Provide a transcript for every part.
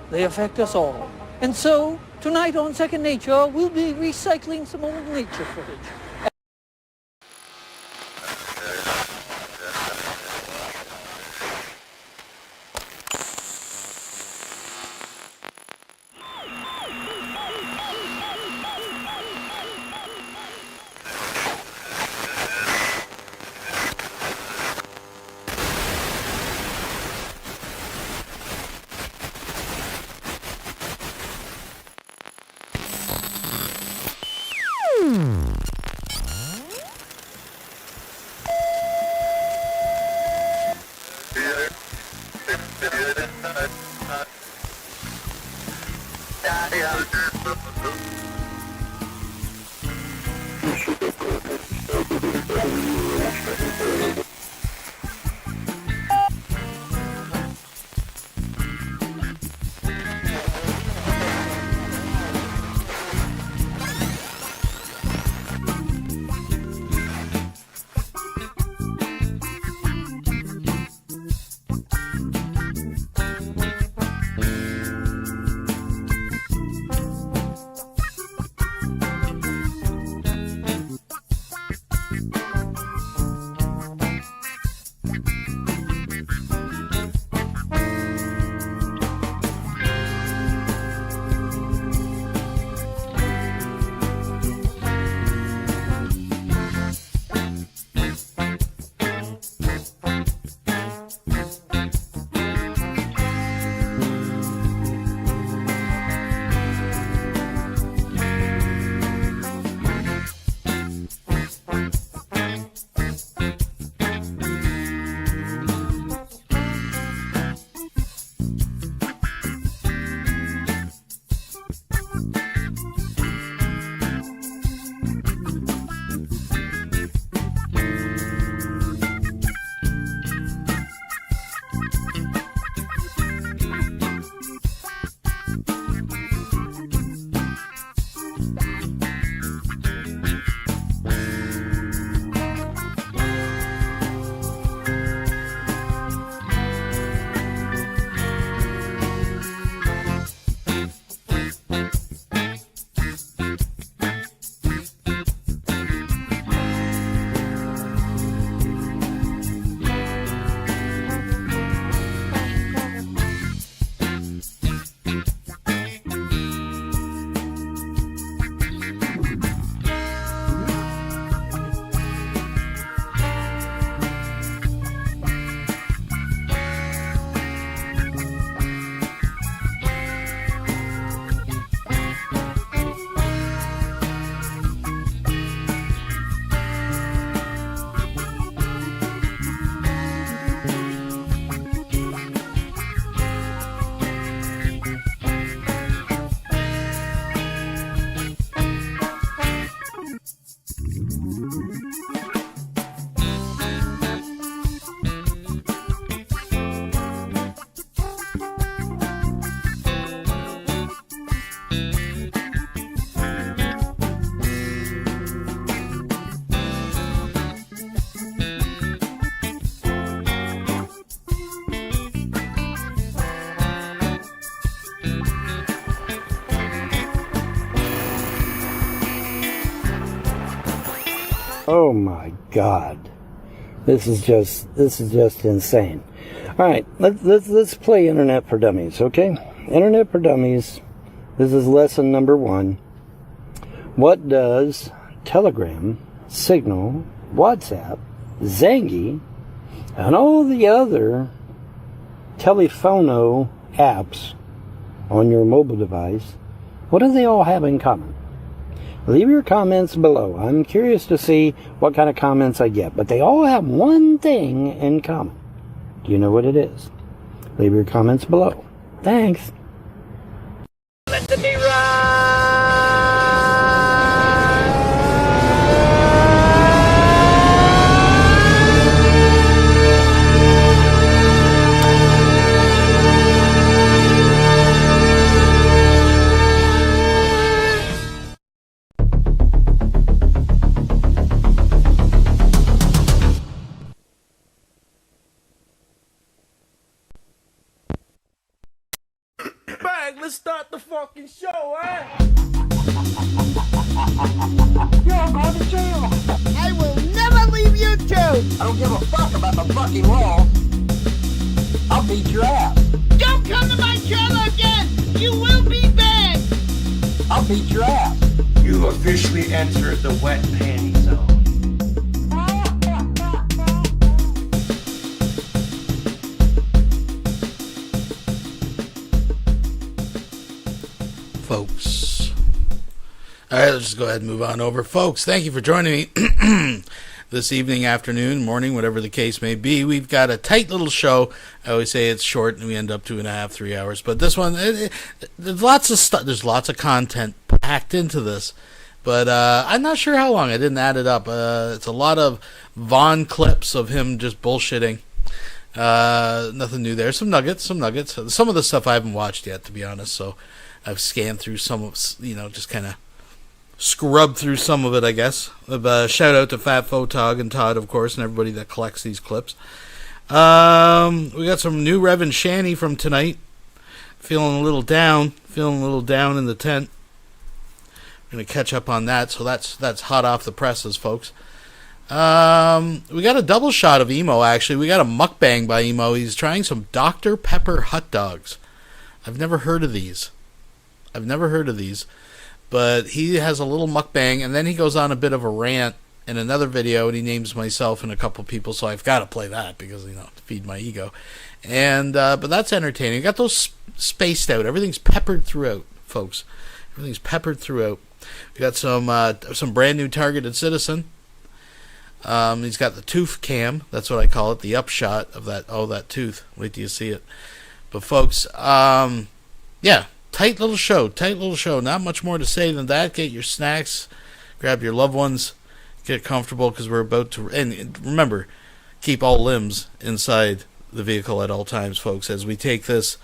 They affect us all. And so, tonight on Second Nature, we'll be recycling some old nature footage. Oh my God, this is just insane. All right, let's play Internet for Dummies, okay? Internet for Dummies. This is lesson number 1. What does Telegram, Signal, WhatsApp, Zangy, and all the other telephono apps on your mobile device, what do they all have in common? Leave your comments below. I'm curious to see what kind of comments I get. But they all have one thing in common. Do you know what it is? Leave your comments below. Thanks. Let the day ride! fucking show, eh? You're going to jail. I will never leave YouTube. I don't give a fuck about the fucking law. I'll beat your ass. Don't come to my channel again. You will be banned. I'll beat your ass. You've officially entered the wet panty zone. Folks. All right, let's just go ahead and move on over. Folks, thank you for joining me this evening, afternoon, morning, whatever the case may be. We've got a tight little show. I always say it's short, and we end up 2.5, 3 hours. But this one, there's lots of stuff. There's lots of content packed into this. But I'm not sure how long. I didn't add it up. It's a lot of Vaughn clips of him just bullshitting. Nothing new there. Some nuggets. Some of the stuff I haven't watched yet, to be honest. So I've scanned through some of, just kind of scrubbed through some of it, I guess. Shout out to Fat Photog and Todd, of course, and everybody that collects these clips. We got some new Rev and Shanny from tonight. Feeling a little down in the tent. We're going to catch up on that, so that's hot off the presses, folks. We got a double shot of EMO, actually. We got a mukbang by EMO. He's trying some Dr. Pepper hot dogs. I've never heard of these. But he has a little mukbang, and then he goes on a bit of a rant in another video, and he names myself and a couple people, so I've got to play that because, to feed my ego. And but that's entertaining. You got those spaced out. Everything's peppered throughout, folks. Everything's peppered throughout. We got some brand new Targeted Citizen. He's got the tooth cam. That's what I call it. The upshot of that. Oh, that tooth. Wait till you see it. But folks, yeah. Tight little show. Not much more to say than that. Get your snacks, grab your loved ones, get comfortable because we're about to. And remember, keep all limbs inside the vehicle at all times, folks. As we take this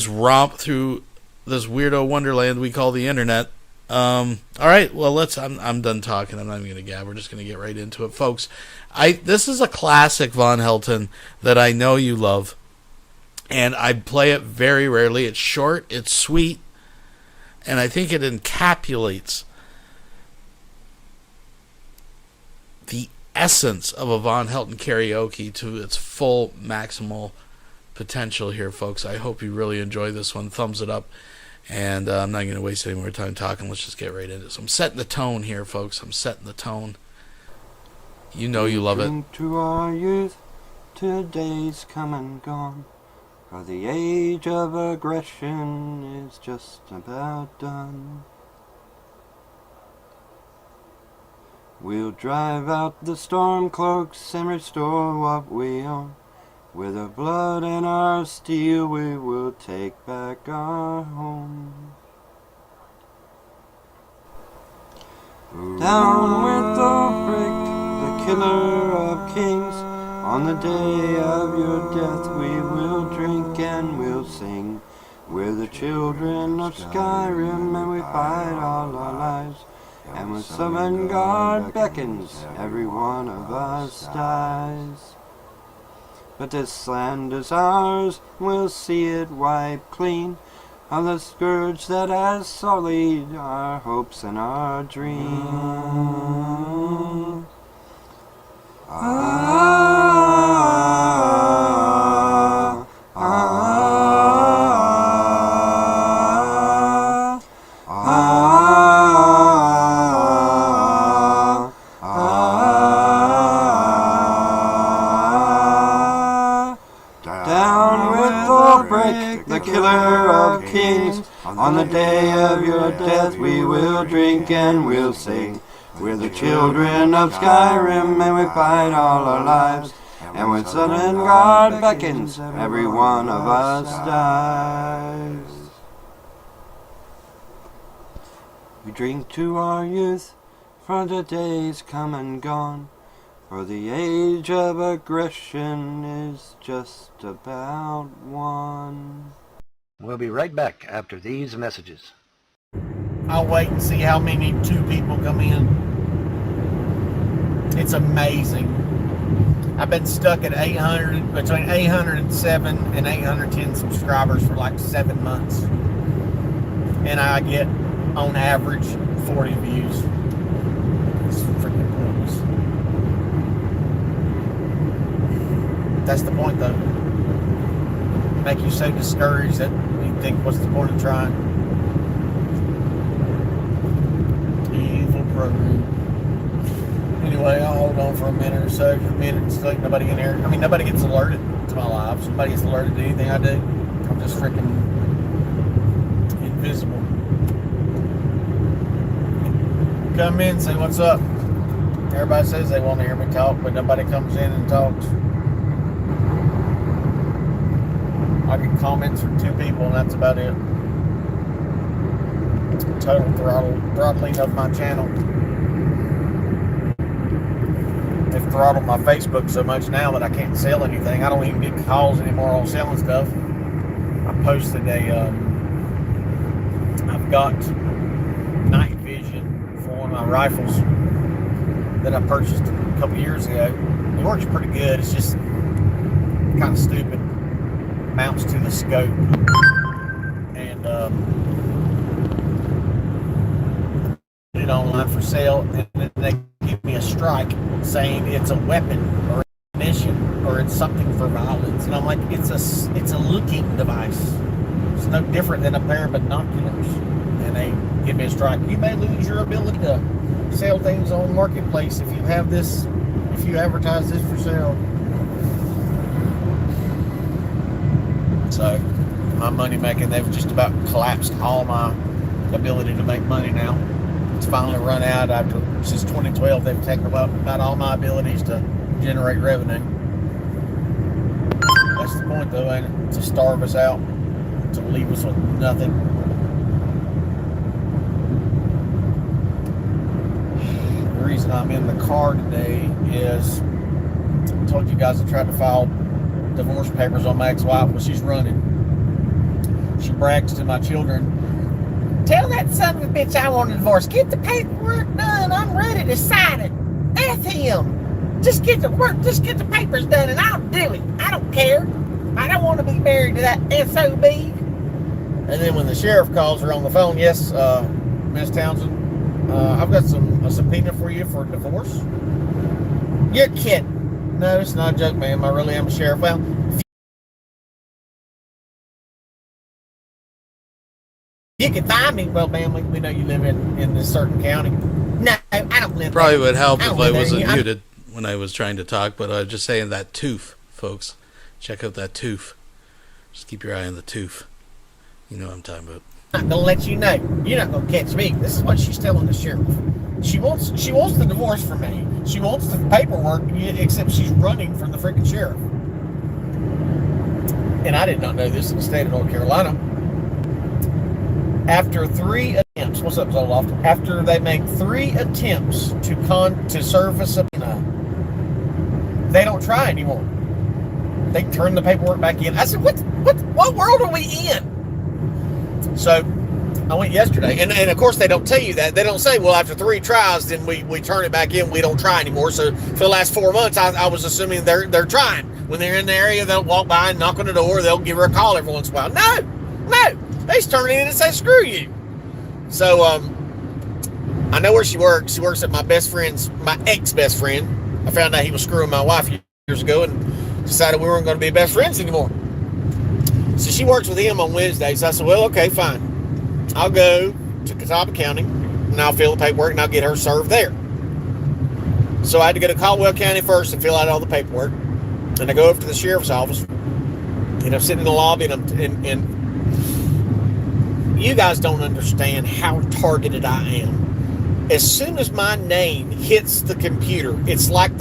romp through this weirdo wonderland we call the internet. All right. Well, I'm done talking. I'm not even gonna gab. We're just gonna get right into it, folks. This is a classic Von Helton that I know you love. And I play it very rarely. It's short, it's sweet, and I think it encapsulates the essence of a Von Helton karaoke to its full maximal potential here, folks. I hope you really enjoy this one. Thumbs it up. And I'm not going to waste any more time talking. Let's just get right into it. So I'm setting the tone here, folks. I'm setting the tone. You know you love it. To our youth, today's come and gone. For the age of aggression is just about done. We'll drive out the storm cloaks and restore what we own. With our blood and our steel we will take back our home. Down with the brick, the killer of kings. On the day of your death we will drink and we'll sing. We're the children of Skyrim and we fight all our lives. And when Summon God beckons, every one of us dies. But this land is ours, we'll see it wiped clean of the scourge that has sullied our hopes and our dreams. Down with the brick, the killer of kings. On the day of your death we will drink and we'll sing. We're the children of Skyrim and we fight all our lives. And when Sun and God beckons, every one of us dies. We drink to our youth, for the days come and gone. For the age of aggression is just about won. We'll be right back after these messages. I'll wait and see how many 2 people come in. It's amazing. I've been stuck at between 807 and 810 subscribers for like 7 months. and I get on average 40 views. It's freaking pointless. That's the point, though. Make you so discouraged that you think, what's the point of trying? Evil program. Anyway, I'll hold on for a minute or so. For a minute, it's like nobody in here. I mean, nobody gets alerted to my lives. Nobody gets alerted to anything I do. I'm just freaking invisible. Come in, say what's up. Everybody says they want to hear me talk, but nobody comes in and talks. I get comments from 2 people, and that's about it. Total throttling of my channel. They've throttled my Facebook so much now that I can't sell anything. I don't even get calls anymore on selling stuff. I posted I've got night vision for one of my rifles that I purchased a couple years ago. It works pretty good. It's just kind of stupid. Mounts to the scope. And put it online for sale, and then they give me a strike saying it's a weapon or ammunition or it's something for violence, and I'm like, it's a looking device. It's no different than a pair of binoculars, and they give me a strike. You may lose your ability to sell things on marketplace if you have this, if you advertise this for sale. So my money making, they've just about collapsed all my ability to make money now. It's finally run out since 2012. They've taken about all my abilities to generate revenue. That's the point, though, ain't it? To starve us out, to leave us with nothing. The reason I'm in the car today is, I told you guys I tried to file divorce papers on my ex-wife when she's running. She brags to my children, "Tell that son of a bitch I want a divorce. Get the paperwork done. I'm ready to sign it. F him. Just get the work. Just get the papers done, and I'll do it. I don't care. I don't want to be married to that SOB." And then when the sheriff calls her on the phone, "Yes, Miss Townsend, I've got a subpoena for you for divorce." "You're kidding." "No, it's not a joke, ma'am. I really am a sheriff." "Well, you can find me." "Well, ma'am, we know you live in this certain county." "No, I don't live Probably there. would help if I wasn't I'm muted when I was trying to talk, but I was just saying that tooth, folks. Check out that tooth. Just keep your eye on the tooth. You know what I'm talking about. not gonna let you know. You're not gonna catch me. This is what she's telling the sheriff. She wants the divorce from me. She wants the paperwork, except she's running from the freaking sheriff. And I did not know this in the state of North Carolina. After 3 attempts, what's up, Zoloft? After they make 3 attempts to serve a subpoena, they don't try anymore. They turn the paperwork back in. I said, what world are we in? So I went yesterday, and of course they don't tell you that. They don't say, well, after 3 tries, then we turn it back in. We don't try anymore. So for the last 4 months, I was assuming they're trying. When they're in the area, they'll walk by and knock on the door. They'll give her a call every once in a while. No. They just turn it in and say, screw you. So I know where she works. She works at my ex-best friend. I found out he was screwing my wife years ago and decided we weren't going to be best friends anymore. So she works with him on Wednesdays. I said, well, okay, fine. I'll go to Catawba County and I'll fill the paperwork and I'll get her served there. So I had to go to Caldwell County first and fill out all the paperwork. And I go over to the sheriff's office and I'm sitting in the lobby and you guys don't understand how targeted I am. As soon as my name hits the computer, it's like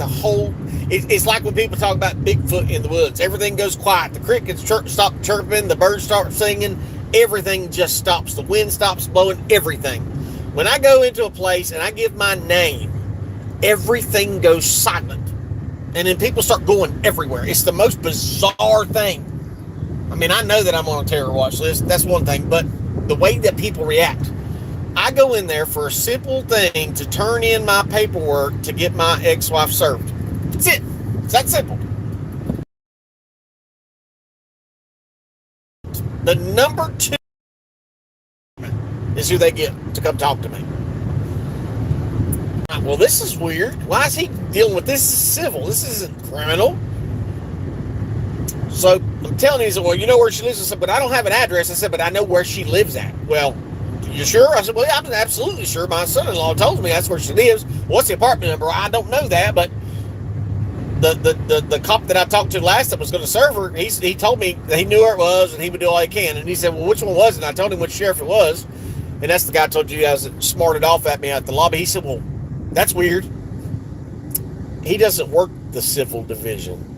it's like when people talk about Bigfoot in the woods. Everything goes quiet. The crickets stop chirping. The birds start singing. Everything just stops. The wind stops blowing. Everything. When I go into a place and I give my name, everything goes silent. And then people start going everywhere. It's the most bizarre thing. I mean, I know that I'm on a terror watch list. That's one thing. But the way that people react. I go in there for a simple thing to turn in my paperwork to get my ex-wife served. That's it. It's that simple. The number 2 is who they get to come talk to me. Well, this is weird. Why is he dealing with this? This is civil. This isn't criminal. So I'm telling him, he said, well, you know where she lives? I said, but I don't have an address. I said, but I know where she lives at. Well, you sure? I said, well, yeah, I'm absolutely sure. My son-in-law told me that's where she lives. What's the apartment number? I don't know that, but the cop that I talked to last time was going to serve her. He told me that he knew where it was and he would do all he can. And he said, well, which one was it? And I told him which sheriff it was. And that's the guy I told you guys that smarted off at me at the lobby. He said, well, that's weird. He doesn't work the civil division.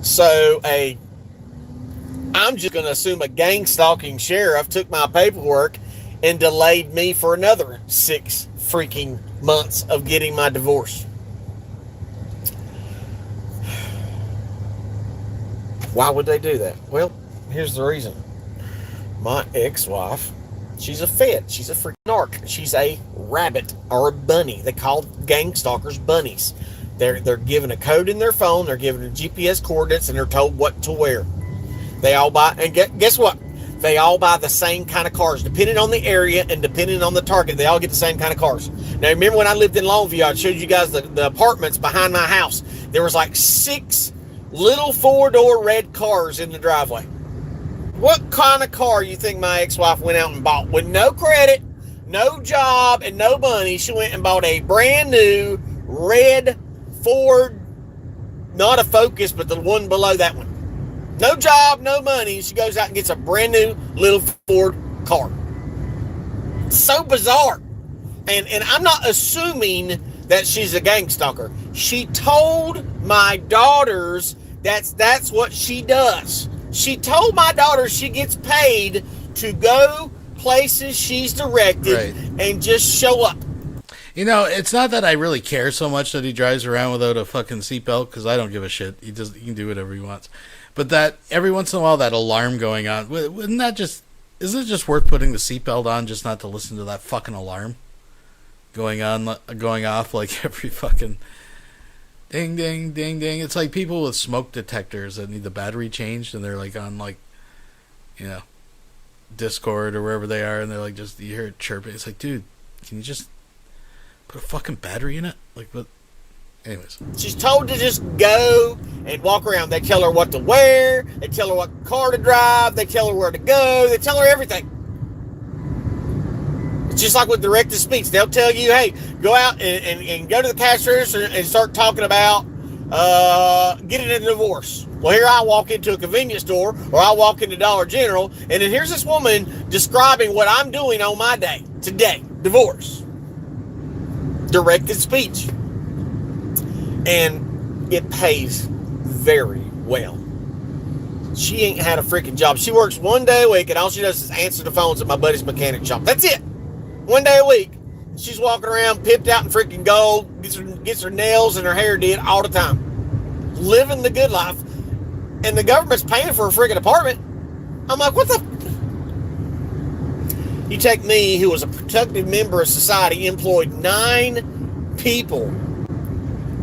So I'm just going to assume a gang stalking sheriff took my paperwork and delayed me for another 6 freaking months of getting my divorce. Why would they do that? Well, here's the reason. My ex-wife, she's a Fed. She's a freaking narc. She's a rabbit or a bunny. They call gang stalkers bunnies. They're given a code in their phone. They're given GPS coordinates, and they're told what to wear. They all buy, and guess what? They all buy the same kind of cars. Depending on the area and depending on the target, they all get the same kind of cars. Now, remember when I lived in Longview, I showed you guys the apartments behind my house. There was like 6 little 4-door red cars in the driveway. What kind of car you think my ex-wife went out and bought? With no credit, no job, and no money, she went and bought a brand new red Ford, not a Focus, but the one below that one. No job, no money. She goes out and gets a brand new little Ford car. It's so bizarre. And I'm not assuming that she's a gang stalker. She told my daughters that's what she does. She told my daughter she gets paid to go places she's directed and just show up. You know, it's not that I really care so much that he drives around without a fucking seatbelt, because I don't give a shit. He can do whatever he wants. But that every once in a while, that alarm going on, isn't it just worth putting the seatbelt on just not to listen to that fucking alarm going off like every fucking ding, ding, ding, ding. It's like people with smoke detectors that need the battery changed, and they're like on Discord or wherever they are, and they're like, just, you hear it chirping. It's like, dude, can you just put a fucking battery in it? Like, what? Anyways. She's told to just go and walk around. They tell her what to wear. They tell her what car to drive. They tell her where to go. They tell her everything. It's just like with directed speech. They'll tell you, hey, go out and go to the cash register and start talking about getting a divorce. Well, here I walk into a convenience store, or I walk into Dollar General, and then here's this woman describing what I'm doing on my day today. Divorce. Directed speech. And it pays very well. She ain't had a freaking job. She works 1 day a week, and all she does is answer the phones at my buddy's mechanic shop. That's it. 1 day a week. She's walking around pimped out in freaking gold, gets her nails and her hair did all the time. Living the good life. And the government's paying for a freaking apartment. I'm like, what the? You take me, who was a productive member of society, employed 9 people,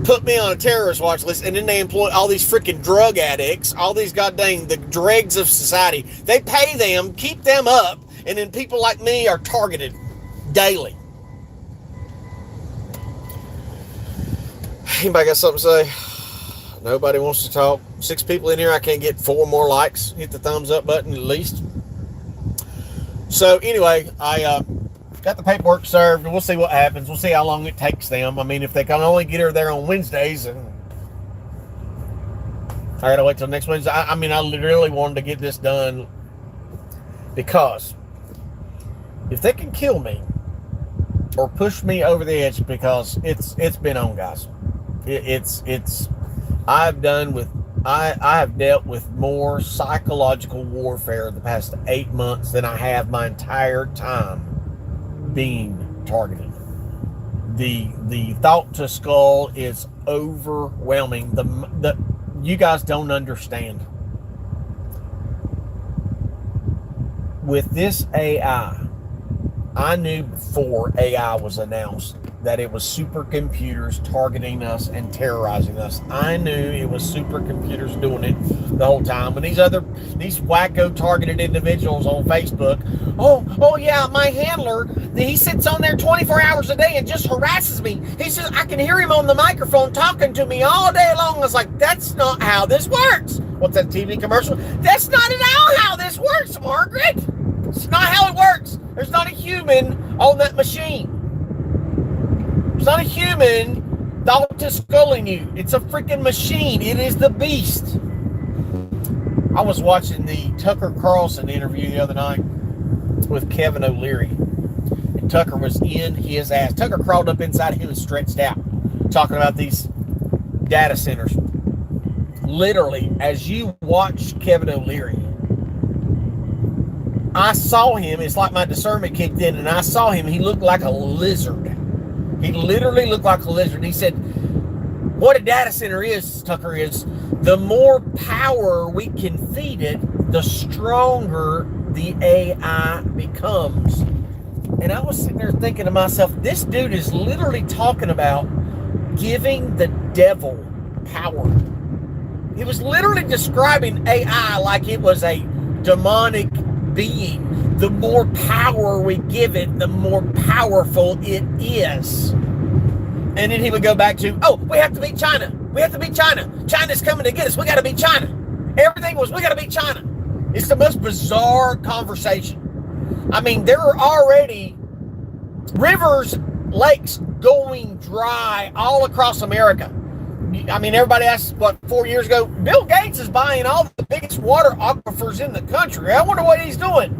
put me on a terrorist watch list, and then they employ all these freaking drug addicts, all these goddamn the dregs of society. They pay them, keep them up, and then people like me are targeted daily. Anybody got something to say? Nobody wants to talk. 6 people in here. I can't get 4 more likes. Hit the thumbs up button at least. So anyway, I got the paperwork served, and we'll see what happens. We'll see how long it takes them. I mean, if they can only get her there on Wednesdays, and I gotta wait till next Wednesday. I mean, I really wanted to get this done, because if they can kill me or push me over the edge, because it's been on, guys. I have dealt with more psychological warfare the past 8 months than I have my entire time being targeted. The thought to skull is overwhelming. The you guys don't understand. With this AI, I knew before AI was announced that it was supercomputers targeting us and terrorizing us. I knew it was supercomputers doing it the whole time. When these wacko targeted individuals on Facebook, oh yeah, my handler, he sits on there 24 hours a day and just harasses me. He says, I can hear him on the microphone talking to me all day long. I was like, that's not how this works. What's that TV commercial? That's not at all how this works, Margaret. It's not how it works. There's not a human on that machine. There's not a human thought to sculling you. It's a freaking machine. It is the beast. I was watching the Tucker Carlson interview the other night with Kevin O'Leary. And Tucker was in his ass. Tucker crawled up inside him and stretched out, talking about these data centers. Literally, as you watch Kevin O'Leary, I saw him, it's like my discernment kicked in, and I saw him, he looked like a lizard. He literally looked like a lizard. He said, what a data center is, Tucker, is the more power we can feed it, the stronger the AI becomes. And I was sitting there thinking to myself, this dude is literally talking about giving the devil power. He was literally describing AI like it was a demonic being. The more power we give it, the more powerful it is. And then he would go back to, we have to beat China. We have to beat China. China's coming to get us. We got to beat China. Everything was, we got to beat China. It's the most bizarre conversation. I mean, there are already rivers, lakes going dry all across America. I mean, everybody asked, 4 years ago, Bill Gates is buying all the biggest water aquifers in the country. I wonder what he's doing.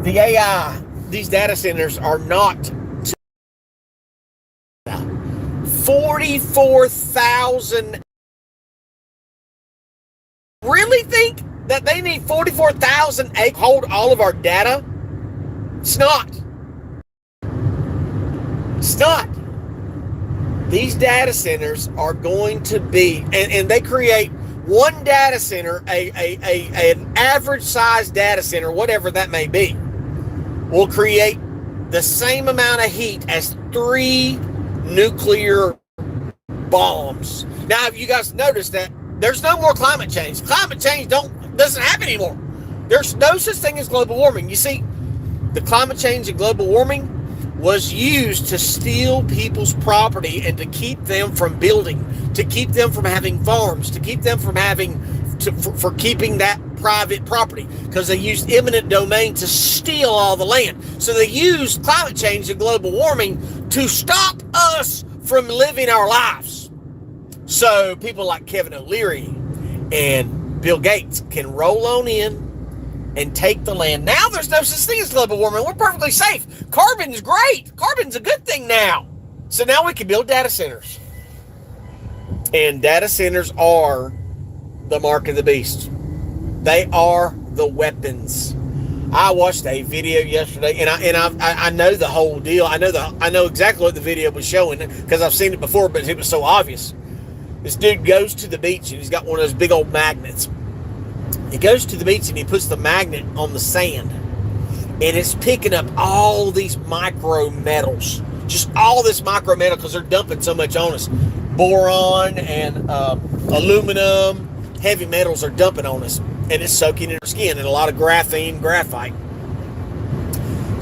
The AI, these data centers are not 44,000. Really think that they need 44,000 acres to hold all of our data? It's not. It's not. These data centers are going to be, and they create one data center, an average size data center, whatever that may be, will create the same amount of heat as 3 nuclear bombs. Now, have you guys noticed that there's no more climate change? Climate change doesn't happen anymore. There's no such thing as global warming. You see, the climate change and global warming was used to steal people's property and to keep them from building, to keep them from having farms, to keep them from having, for keeping that private property, because they used eminent domain to steal all the land. So they used climate change and global warming to stop us from living our lives. So people like Kevin O'Leary and Bill Gates can roll on in and take the land. Now there's no such thing as global warming. We're perfectly safe. Carbon's great. Carbon's a good thing now. So now we can build data centers. And data centers are the mark of the beast. They are the weapons. I watched a video yesterday, and I know the whole deal. I know exactly what the video was showing because I've seen it before, but it was so obvious. This dude goes to the beach and he's got one of those big old magnets. He goes to the beach and he puts the magnet on the sand, and it's picking up all these micro metals, just all this micro metal, because they're dumping so much on us. Boron and aluminum, heavy metals are dumping on us, and it's soaking in our skin, and a lot of graphene, graphite.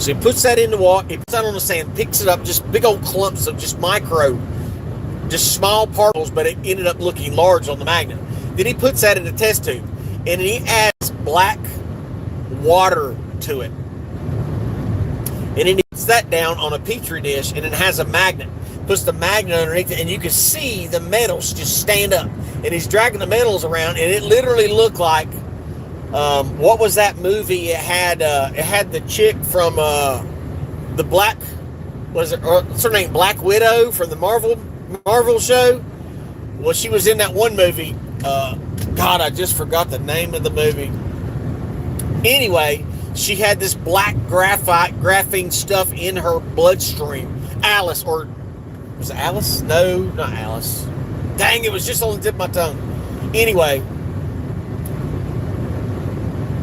So he puts that in the water, he puts that on the sand, picks it up, just big old clumps of just micro, just small particles, but it ended up looking large on the magnet. Then he puts that in a test tube, and he adds black water to it. And then he puts that down on a petri dish, and it has a magnet. Puts the magnet underneath it, and you can see the metals just stand up. And he's dragging the metals around, and it literally looked like, what was that movie? It had the chick from the Black, what's her name? Black Widow from the Marvel show. Well, she was in that one movie. God, I just forgot the name of the movie. Anyway, she had this black graphene stuff in her bloodstream. Alice, or was it Alice? No, not Alice. Dang, it was just on the tip of my tongue. Anyway,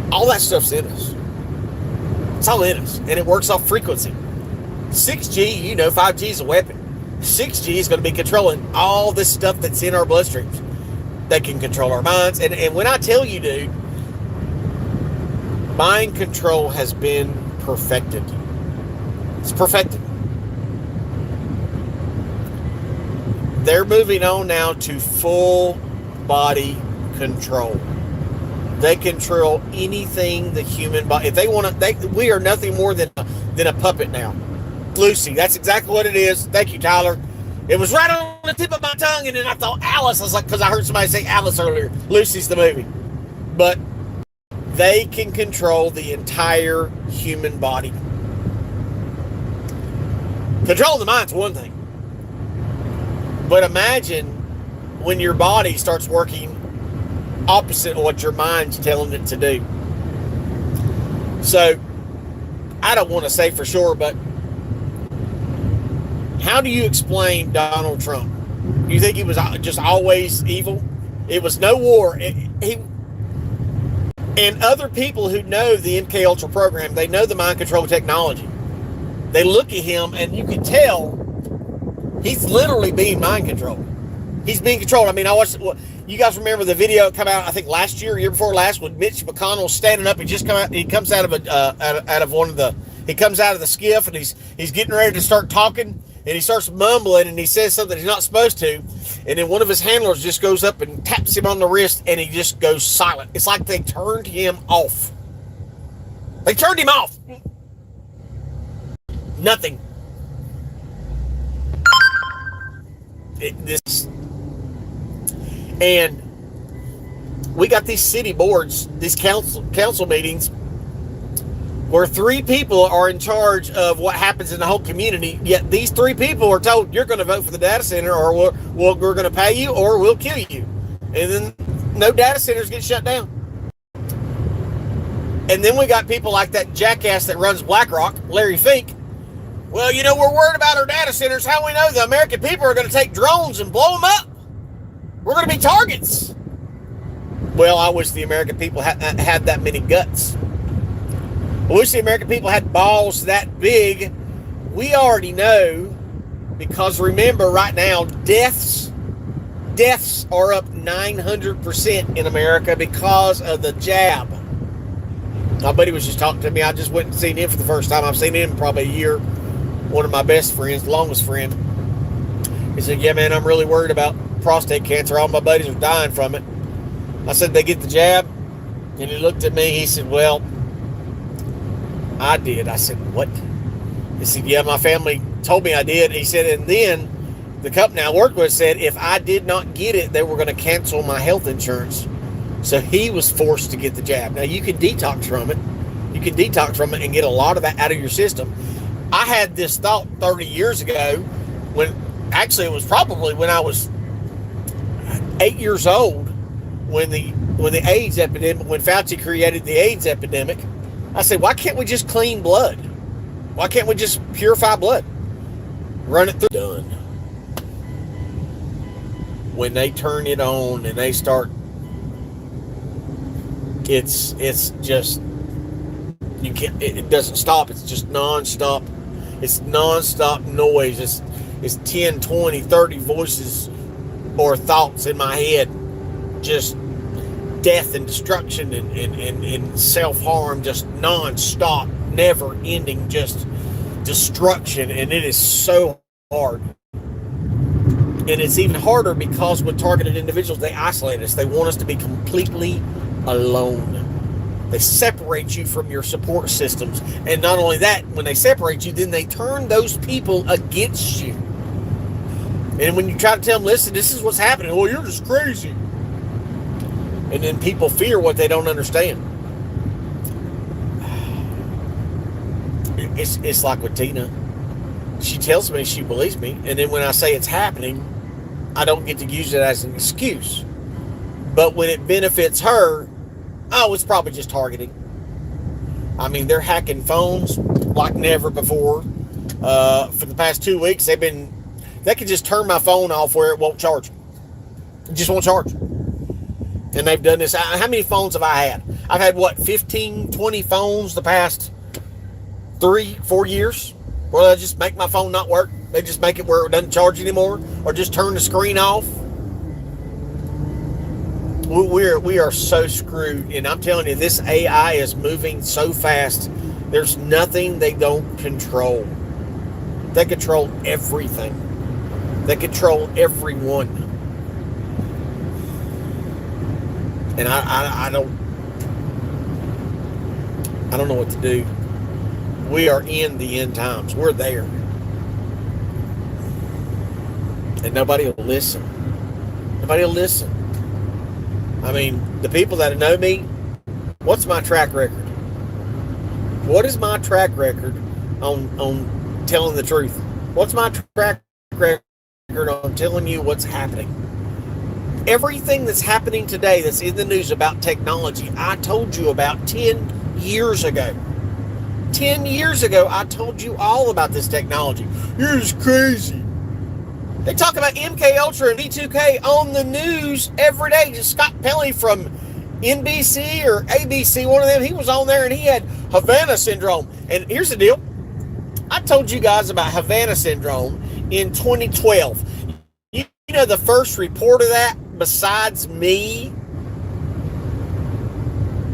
all that stuff's in us. It's all in us, and it works off frequency. 6G, you know, 5G is a weapon. 6G is going to be controlling all this stuff that's in our bloodstreams. They can control our minds. And when I tell you, dude, mind control has been perfected. It's perfected. They're moving on now to full body control. They control anything the human body. If they want to, we are nothing more than a puppet now. Lucy, that's exactly what it is. Thank you, Tyler. It was right on the tip of my tongue, and then I thought Alice. I was like, because I heard somebody say Alice earlier. Lucy's the movie. But they can control the entire human body. Controlling the mind's one thing. But imagine when your body starts working opposite of what your mind's telling it to do. So, I don't want to say for sure, but how do you explain Donald Trump? You think he was just always evil? It was no war. And other people who know the MK Ultra program, they know the mind control technology. They look at him and you can tell he's literally being mind controlled. He's being controlled. I mean, I watched. You guys remember the video that came out? I think last year, year before last, with Mitch McConnell standing up. He just come out. He comes out of one of the. He comes out of the skiff and he's getting ready to start talking, and he starts mumbling and he says something he's not supposed to, and then one of his handlers just goes up and taps him on the wrist and he just goes silent. It's like they turned him off. They turned him off. Nothing. And we got these city boards, these council meetings, where 3 people are in charge of what happens in the whole community. Yet these 3 people are told, you're going to vote for the data center, or we're going to pay you, or we'll kill you. And then no data centers get shut down. And then we got people like that jackass that runs BlackRock, Larry Fink. Well, you know, we're worried about our data centers. How we know the American people are going to take drones and blow them up? We're going to be targets. Well, I wish the American people had that many guts. I wish the American people had balls that big. We already know, because remember right now, deaths are up 900% in America because of the jab. My buddy was just talking to me. I just went and seen him for the first time. I've seen him in probably a year. One of my best friends, longest friend. He said, yeah, man, I'm really worried about prostate cancer. All my buddies are dying from it. I said, they get the jab? And he looked at me. He said, well, I did. I said, what? He said, yeah, my family told me I did. He said, and then the company I worked with said if I did not get it, they were going to cancel my health insurance. So he was forced to get the jab. Now, you can detox from it. You can detox from it and get a lot of that out of your system. I had this thought 30 years ago when, actually it was probably when I was 8 years old, when the AIDS epidemic, when Fauci created the AIDS epidemic. I said, why can't we just clean blood? Why can't we just purify blood? Run it through. Done. When they turn it on and they start, it's just, you can't, it doesn't stop. It's just non-stop. It's non-stop noise. It's 10, 20, 30 voices or thoughts in my head. Just death and destruction and self-harm, just non-stop, never-ending, just destruction. And it is so hard. And it's even harder because with targeted individuals, they isolate us. They want us to be completely alone. They separate you from your support systems. And not only that, when they separate you, then they turn those people against you. And when you try to tell them, listen, this is what's happening. Well, you're just crazy. And then people fear what they don't understand. It's like with Tina. She tells me she believes me. And then when I say it's happening, I don't get to use it as an excuse. But when it benefits her, oh, it's probably just targeting. I mean, they're hacking phones like never before. For the past 2 weeks, they can just turn my phone off where it won't charge. It just won't charge. And they've done this. How many phones have I had? I've had, 15, 20 phones the past 3-4 years? Or they just make my phone not work. They just make it where it doesn't charge anymore, or just turn the screen off. We are so screwed, and I'm telling you, this AI is moving so fast. There's nothing they don't control. They control everything. They control everyone. And I don't know what to do. We are in the end times. We're there. And nobody will listen. Nobody will listen. I mean, the people that know me, what's my track record? What is my track record on telling the truth? What's my track record on telling you what's happening? Everything that's happening today that's in the news about technology, I told you about 10 years ago. 10 years ago, I told you all about this technology. You're just crazy. They talk about MK Ultra and V2K on the news every day. Just Scott Pelley from NBC or ABC, one of them, he was on there and he had Havana syndrome. And here's the deal. I told you guys about Havana syndrome in 2012. You know the first report of that, besides me,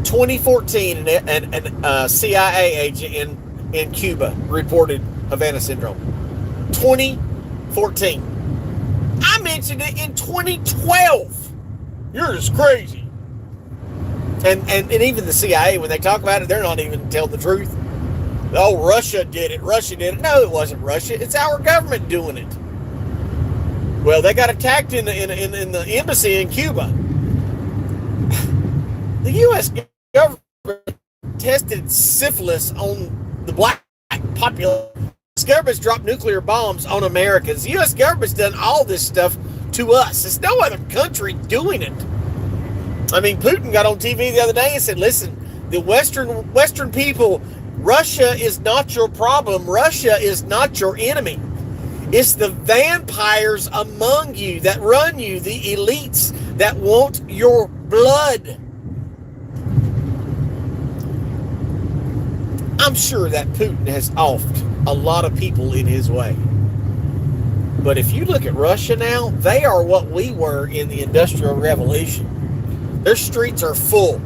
2014, and CIA agent in Cuba reported Havana syndrome. 2014. I mentioned it in 2012. You're just crazy. And even the CIA, when they talk about it, they're not even telling the truth. Oh, Russia did it. Russia did it. No, it wasn't Russia. It's our government doing it. Well, they got attacked in the embassy in Cuba. The U.S. government tested syphilis on the black population. The U.S. government's dropped nuclear bombs on Americans. The U.S. government's done all this stuff to us. There's no other country doing it. I mean, Putin got on TV the other day and said, listen, the Western people, Russia is not your problem. Russia is not your enemy. It's the vampires among you that run you, the elites that want your blood. I'm sure that Putin has offed a lot of people in his way. But if you look at Russia now, they are what we were in the Industrial Revolution. Their streets are full.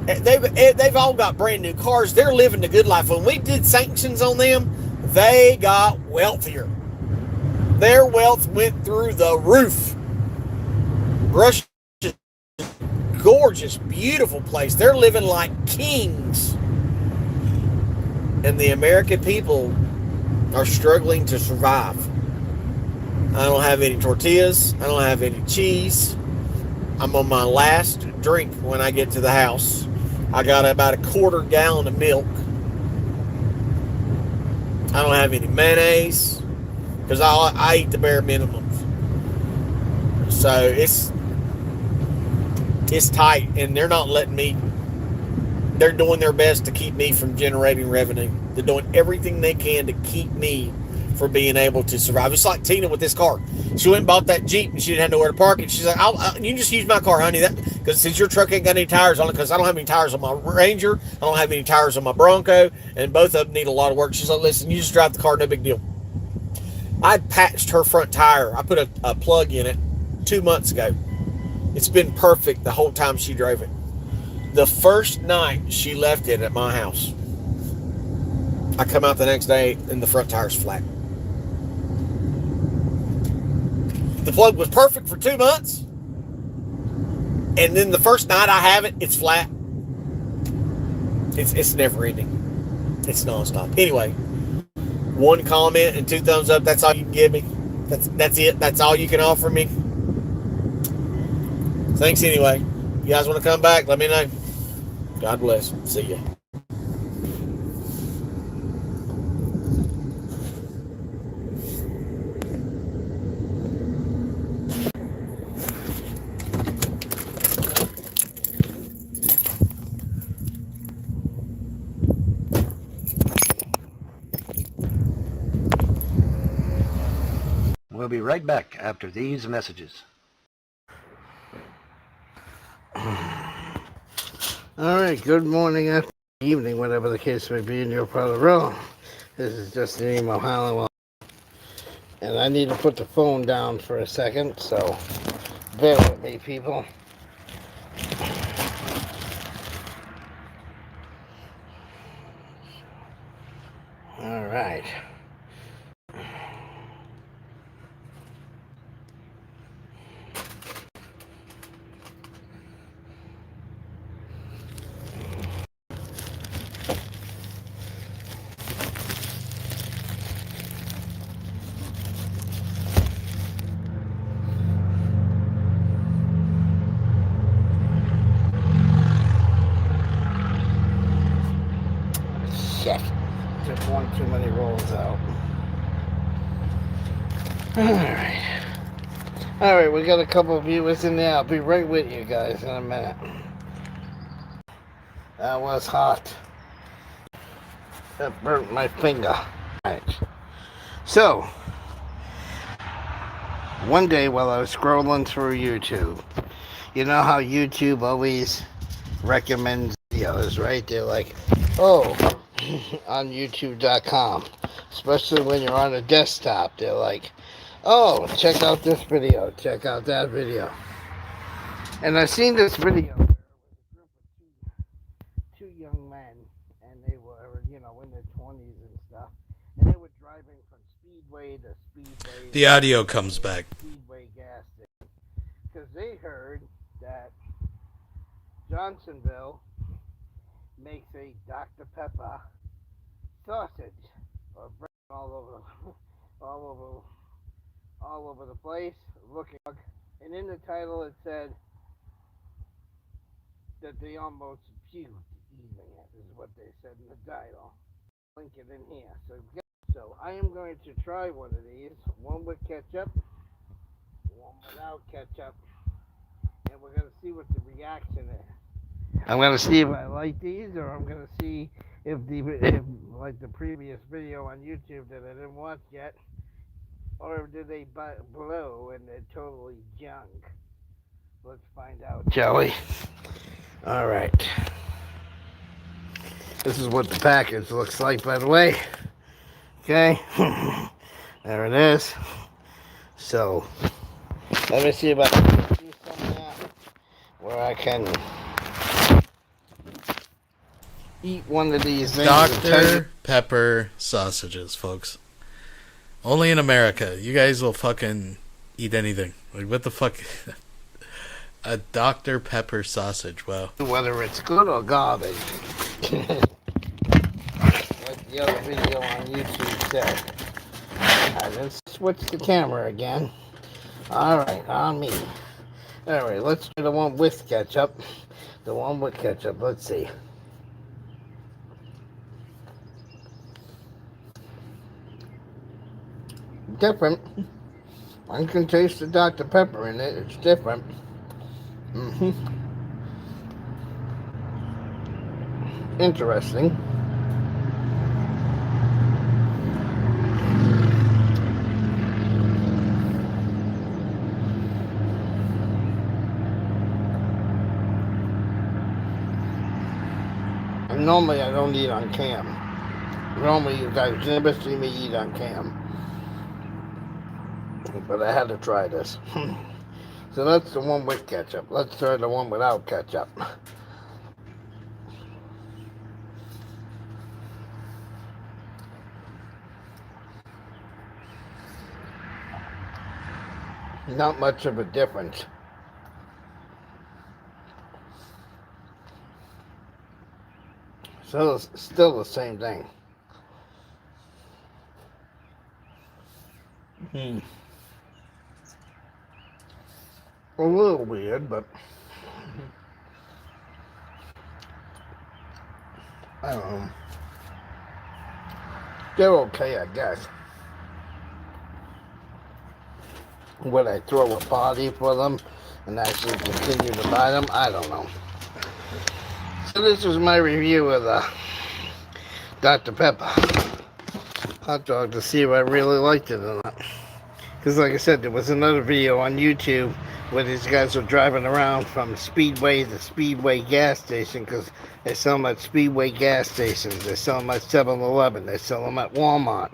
They've all got brand new cars. They're living the good life. When we did sanctions on them, they got wealthier. Their wealth went through the roof. Russia's a gorgeous, beautiful place. They're living like kings. And the American people are struggling to survive. I don't have any tortillas. I don't have any cheese. I'm on my last drink when I get to the house. I got about a quarter gallon of milk. I don't have any mayonnaise because I eat the bare minimum. So it's tight, and they're not letting me. They're doing their best to keep me from generating revenue. They're doing everything they can to keep me from being able to survive. It's like Tina with this car. She went and bought that Jeep, and she didn't have nowhere to park it. She's like, you can just use my car, honey. Because since your truck ain't got any tires on it, because I don't have any tires on my Ranger, I don't have any tires on my Bronco, and both of them need a lot of work. She's like, listen, you just drive the car, no big deal. I patched her front tire. I put a plug in it 2 months ago. It's been perfect the whole time she drove it. The first night she left it at my house, I come out the next day and the front tire's flat. The plug was perfect for 2 months, and then the first night I have it, it's flat. It's never ending. It's nonstop. Anyway, 1 comment and 2 thumbs up. That's all you can give me. That's it. That's all you can offer me. Thanks anyway. You guys want to come back? Let me know. God bless. See ya. We'll be right back after these messages. All right, good morning, afternoon, evening, whatever the case may be in your part of the world. This is just an emo Halliwell. And I need to put the phone down for a second, so bear with me, people. All right. Shit. Took one too many rolls out. Alright. Alright, we got a couple of viewers in there. I'll be right with you guys in a minute. That was hot. That burnt my finger. Alright. So, one day while I was scrolling through YouTube, you know how YouTube always recommends videos, right? They're like, oh, on youtube.com, especially when you're on a desktop, they're like, oh, check out this video, check out that video. And I've seen this video where it was a group of two young men, and they were, you know, in their 20s and stuff, and they were driving from Speedway to Speedway. The audio comes back. Speedway gas station, because they heard that Johnsonville makes a Dr. Pepper sausage or bread all over the place, looking, and in the title it said that they almost puked eating it, is what they said in the title. Link it in here. So I am going to try one of these, one with ketchup, one without ketchup, and we're going to see what the reaction is. I'm going to see if I like these, or I'm going to see if like the previous video on YouTube that I didn't watch yet, or did they blow and they're totally junk. Let's find out, shall we? All right. This is what the package looks like, by the way. Okay. There it is. So, let me see if I can do something where I can eat one of these things. Dr. Pepper sausages, folks. Only in America. You guys will fucking eat anything. Like, what the fuck? A Dr. Pepper sausage. Wow. Whether it's good or garbage. Like the other video on YouTube said. Alright, let's switch the camera again. Alright, on me. Alright, let's do the one with ketchup. The one with ketchup. Let's see. Different. I can taste the Dr. Pepper in it. It's different. Interesting. And normally I don't eat on cam. Normally you guys never see me eat on cam. But I had to try this. So that's the one with ketchup. Let's try the one without ketchup. Not much of a difference. So it's still the same thing. A little weird, but I don't know. They're okay, I guess. Would I throw a party for them and actually continue to buy them? I don't know. So this was my review of the Dr. Pepper hot dog to see if I really liked it or not. Because like I said, there was another video on YouTube where these guys were driving around from Speedway to Speedway gas station because They sell them at Speedway gas stations. They sell them at 7-Eleven. They sell them at Walmart.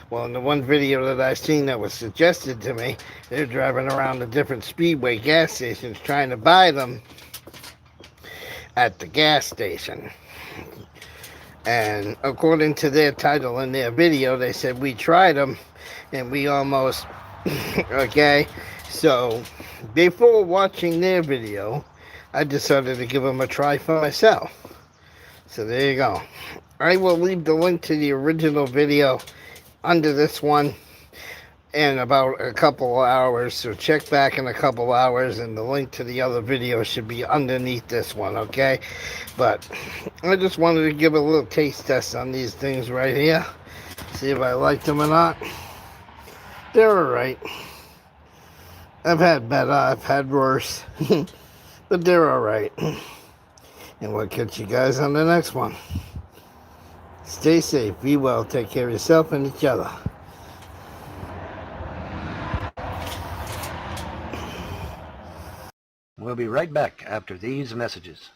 Well, in the one video that I seen that was suggested to me, they're driving around the different Speedway gas stations trying to buy them at the gas station. And according to their title in their video, they said we tried them and we almost, okay? So before watching their video, I decided to give them a try for myself. So there you go. I will leave the link to the original video under this one in about a couple of hours. So check back in a couple hours and the link to the other video should be underneath this one, okay? But I just wanted to give a little taste test on these things right here. See if I like them or not. They're alright. I've had better, I've had worse. But they're alright. And we'll catch you guys on the next one. Stay safe, be well, take care of yourself and each other. We'll be right back after these messages.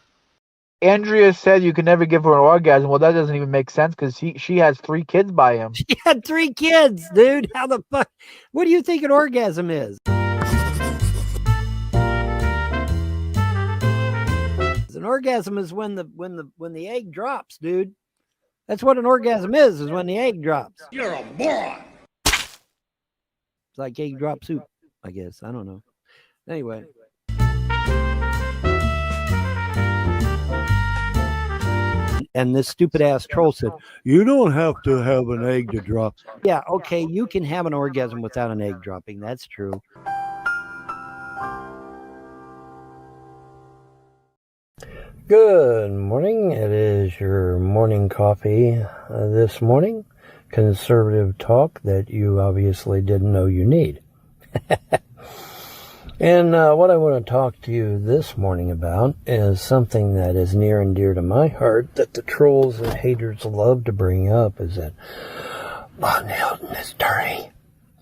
Andrea said you can never give her an orgasm. Well, that doesn't even make sense because she has 3 kids by him. She had 3 kids, dude. How the fuck? What do you think an orgasm is? An orgasm is when the egg drops, dude. That's what an orgasm is when the egg drops. You're a moron. It's like egg drop soup, I guess. I don't know. Anyway. And this stupid ass troll said, you don't have to have an egg to drop. Yeah, okay, you can have an orgasm without an egg dropping. That's true. Good morning. It is your morning coffee this morning. Conservative talk that you obviously didn't know you need. And what I want to talk to you this morning about is something that is near and dear to my heart that the trolls and haters love to bring up, is that Von Hilton is dirty.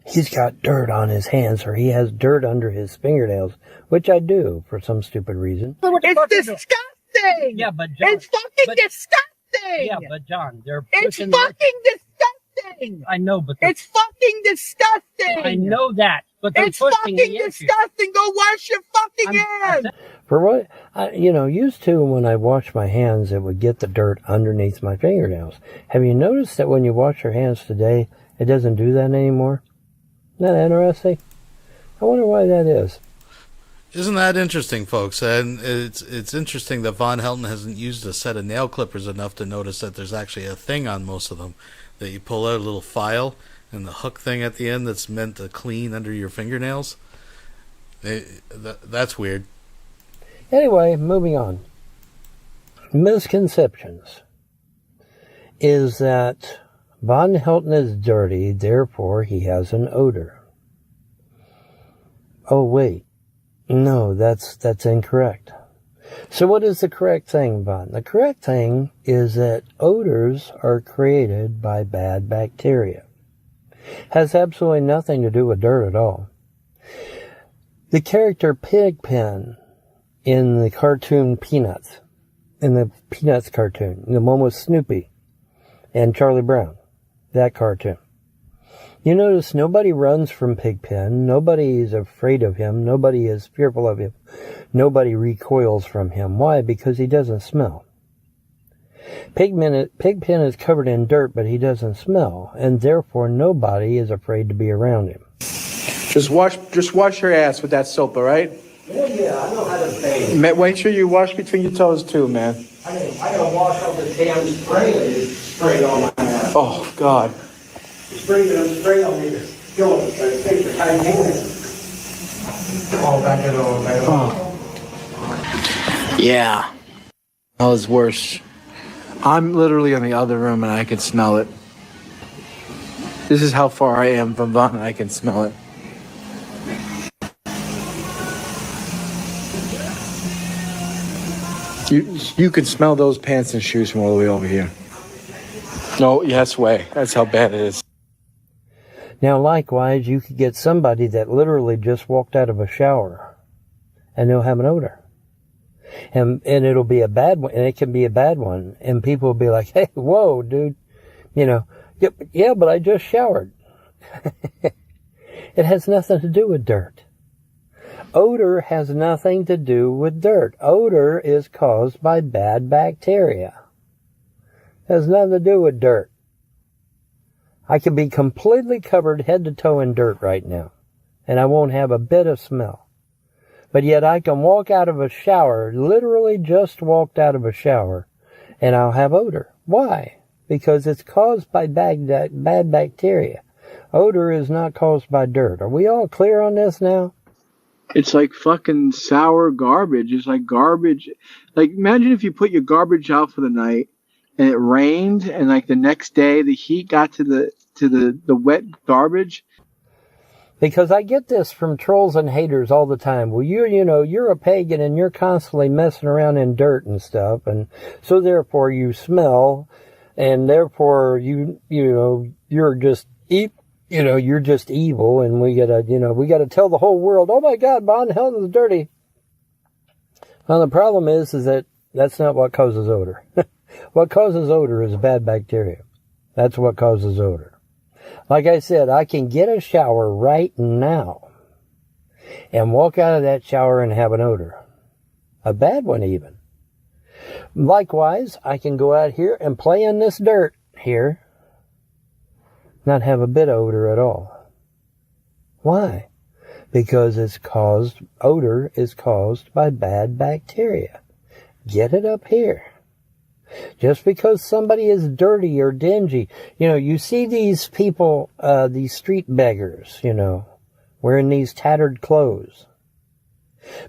He's got dirt on his hands, or he has dirt under his fingernails, which I do for some stupid reason. It's disgusting. Yeah, but John, it's fucking disgusting. Yeah, but John, they're it's pushing fucking disgusting. I know, but it's fucking disgusting. I know that, but they're it's pushing fucking the issue. disgusting. Go wash your fucking hands. For what, used to when I wash my hands, it would get the dirt underneath my fingernails. Have you noticed that when you wash your hands today, it doesn't do that anymore? Isn't that interesting? I wonder why that is. Isn't that interesting, folks? And it's interesting that Von Helton hasn't used a set of nail clippers enough to notice that there's actually a thing on most of them that you pull out a little file and the hook thing at the end that's meant to clean under your fingernails. That's weird. Anyway, moving on. Misconceptions is that Von Helton is dirty, therefore he has an odor. Oh, wait. No, that's incorrect. So what is the correct thing, Von? The correct thing is that odors are created by bad bacteria. Has absolutely nothing to do with dirt at all. The character Pigpen in the cartoon Peanuts, in the Peanuts cartoon, the one with Snoopy and Charlie Brown, that cartoon. You notice nobody runs from Pigpen. Nobody is afraid of him. Nobody is fearful of him. Nobody recoils from him. Why? Because he doesn't smell. Pigpen is covered in dirt, but he doesn't smell, and therefore nobody is afraid to be around him. Just wash your ass with that soap, all right? Yeah, I know how to bathe. Make sure you wash between your toes too, man. I gotta wash out the damn spray that is sprayed on my ass. Oh, God. Spray on me to kill it, but it takes a tight hand. Oh, back it over, back it over. Yeah. That was worse. I'm literally in the other room and I can smell it. This is how far I am from Von and I can smell it. You can smell those pants and shoes from all the way over here. No, yes way. That's how bad it is. Now, likewise, you could get somebody that literally just walked out of a shower and they'll have an odor. And it'll be a bad one, and it can be a bad one. And people will be like, hey, whoa, dude, yeah, but I just showered. It has nothing to do with dirt. Odor has nothing to do with dirt. Odor is caused by bad bacteria. It has nothing to do with dirt. I could be completely covered head to toe in dirt right now, and I won't have a bit of smell. But yet I can walk out of a shower, literally just walked out of a shower, and I'll have odor. Why? Because it's caused by bad bacteria. Odor is not caused by dirt. Are we all clear on this now? It's like fucking sour garbage. It's like garbage. Like, imagine if you put your garbage out for the night and it rained, and like the next day the heat got to the wet garbage. Because I get this from trolls and haters all the time. Well, you're a pagan and you're constantly messing around in dirt and stuff, and so therefore you smell, and therefore you're just you're just evil, and we gotta tell the whole world, oh my God, Von Hell is dirty. Well, the problem is that that's not what causes odor. What causes odor is bad bacteria. That's what causes odor. Like I said, I can get a shower right now and walk out of that shower and have an odor. A bad one even. Likewise, I can go out here and play in this dirt here, not have a bit of odor at all. Why? Because odor is caused by bad bacteria. Get it up here. Just because somebody is dirty or dingy, you see these people, these street beggars, wearing these tattered clothes.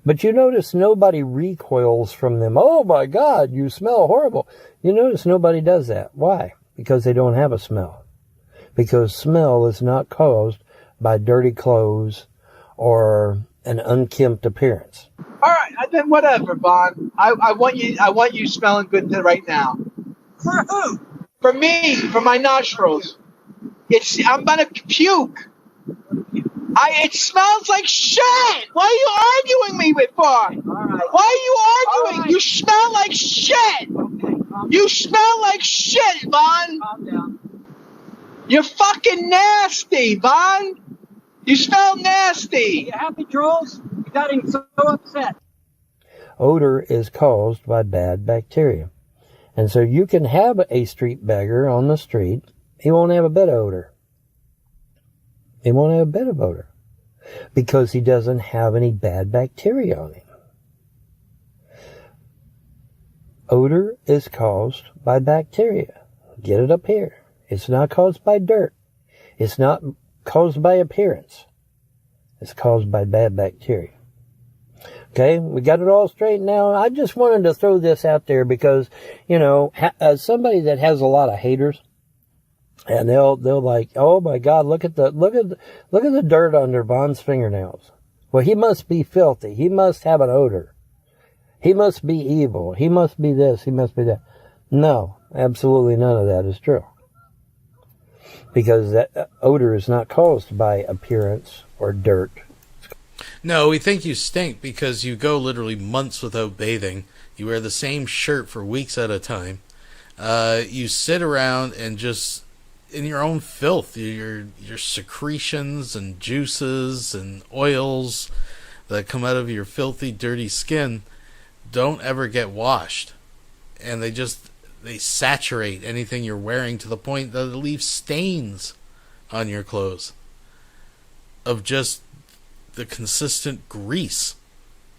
But you notice nobody recoils from them. Oh my God, you smell horrible. You notice nobody does that. Why? Because they don't have a smell. Because smell is not caused by dirty clothes or an unkempt appearance. All right, then whatever, Vaughn. I want you smelling good right now. For who? For me, for my nostrils. I'm gonna puke. It smells like shit. What are you arguing me with for? All right. Why are you arguing? Right. You smell like shit. Okay, You smell like shit, Vaughn. calm down. You're fucking nasty, Vaughn. You smell nasty. You happy, trolls? You got him so upset. Odor is caused by bad bacteria. And so you can have a street beggar on the street. He won't have a bit of odor. He won't have a bit of odor. Because he doesn't have any bad bacteria on him. Odor is caused by bacteria. Get it up here. It's not caused by dirt. It's not caused by appearance. It's caused by bad bacteria. Okay, we got it all straight now. I just wanted to throw this out there because, as somebody that has a lot of haters, and they'll like, oh my God, look at the dirt under Von's fingernails. Well, he must be filthy. He must have an odor. He must be evil. He must be this. He must be that. No, absolutely none of that is true. Because that odor is not caused by appearance or dirt. No, we think you stink because you go literally months without bathing. You wear the same shirt for weeks at a time. You sit around and just in your own filth, your secretions and juices and oils that come out of your filthy, dirty skin don't ever get washed. And they saturate anything you're wearing to the point that it leaves stains on your clothes of just the consistent grease.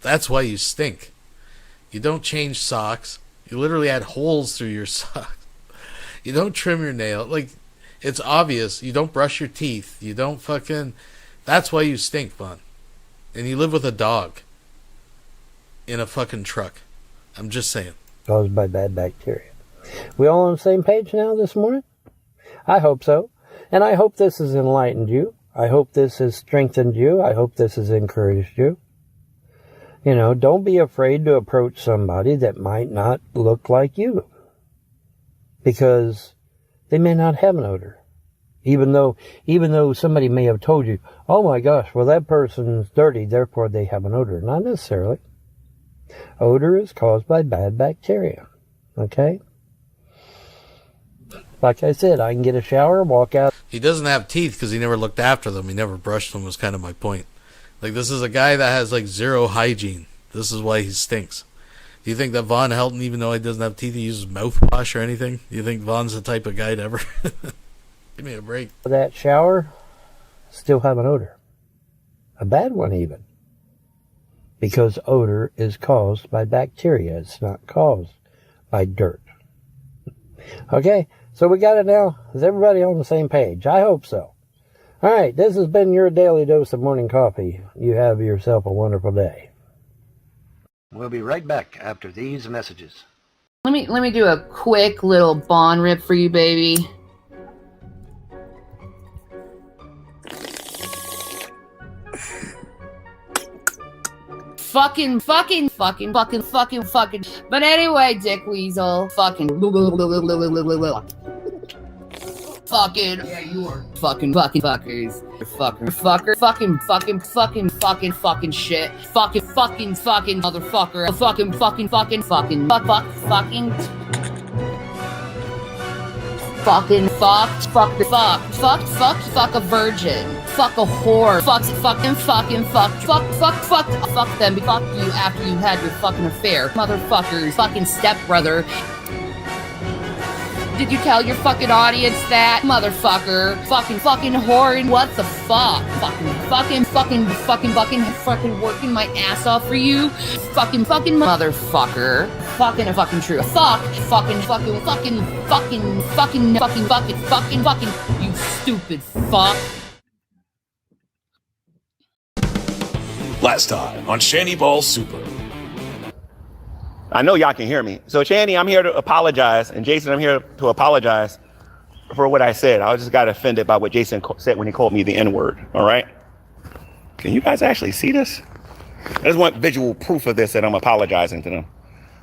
That's why you stink. You don't change socks. You literally add holes through your socks. You don't trim your nail. Like, it's obvious. You don't brush your teeth. You don't fucking... That's why you stink, Vaughn. And you live with a dog in a fucking truck. I'm just saying. Caused by bad bacteria. We all on the same page now this morning? I hope so. And I hope this has enlightened you. I hope this has strengthened you. I hope this has encouraged you. Don't be afraid to approach somebody that might not look like you. Because they may not have an odor. Even though somebody may have told you, oh my gosh, well that person's dirty, therefore they have an odor. Not necessarily. Odor is caused by bad bacteria. Okay? Like I said, I can get a shower, walk out. He doesn't have teeth because he never looked after them. He never brushed them, was kind of my point. Like, this is a guy that has, like, zero hygiene. This is why he stinks. Do you think that Von Helton, even though he doesn't have teeth, he uses mouthwash or anything? Do you think Von's the type of guy to ever... Give me a break. That shower, still have an odor. A bad one, even. Because odor is caused by bacteria. It's not caused by dirt. Okay, so we got it now. Is everybody on the same page? I hope so. All right, this has been your daily dose of morning coffee. You have yourself a wonderful day. We'll be right back after these messages. Let me do a quick little Bond rip for you, baby. Fucking. But anyway, Dick Weasel. Fucking. Fucking. Yeah, you are. Fucking fuckers. Fucking shit. Fucking motherfucker. Fucking. Fuck a virgin. Fuck a whore. Fuck them. Fuck you after you had your fucking affair. Motherfuckers. Fucking stepbrother. Did you tell your fucking audience that? Motherfucker. Fucking whore. And what the fuck? Fucking working my ass off for you. Fucking motherfucker. Fucking true. Fucking, you stupid fuck. Last time on Shanny Ball Super. I know y'all can hear me. So, Shanny, I'm here to apologize. And Jason, I'm here to apologize for what I said. I just got offended by what Jason said when he called me the N-word. All right? Can you guys actually see this? I just want visual proof of this, that I'm apologizing to them.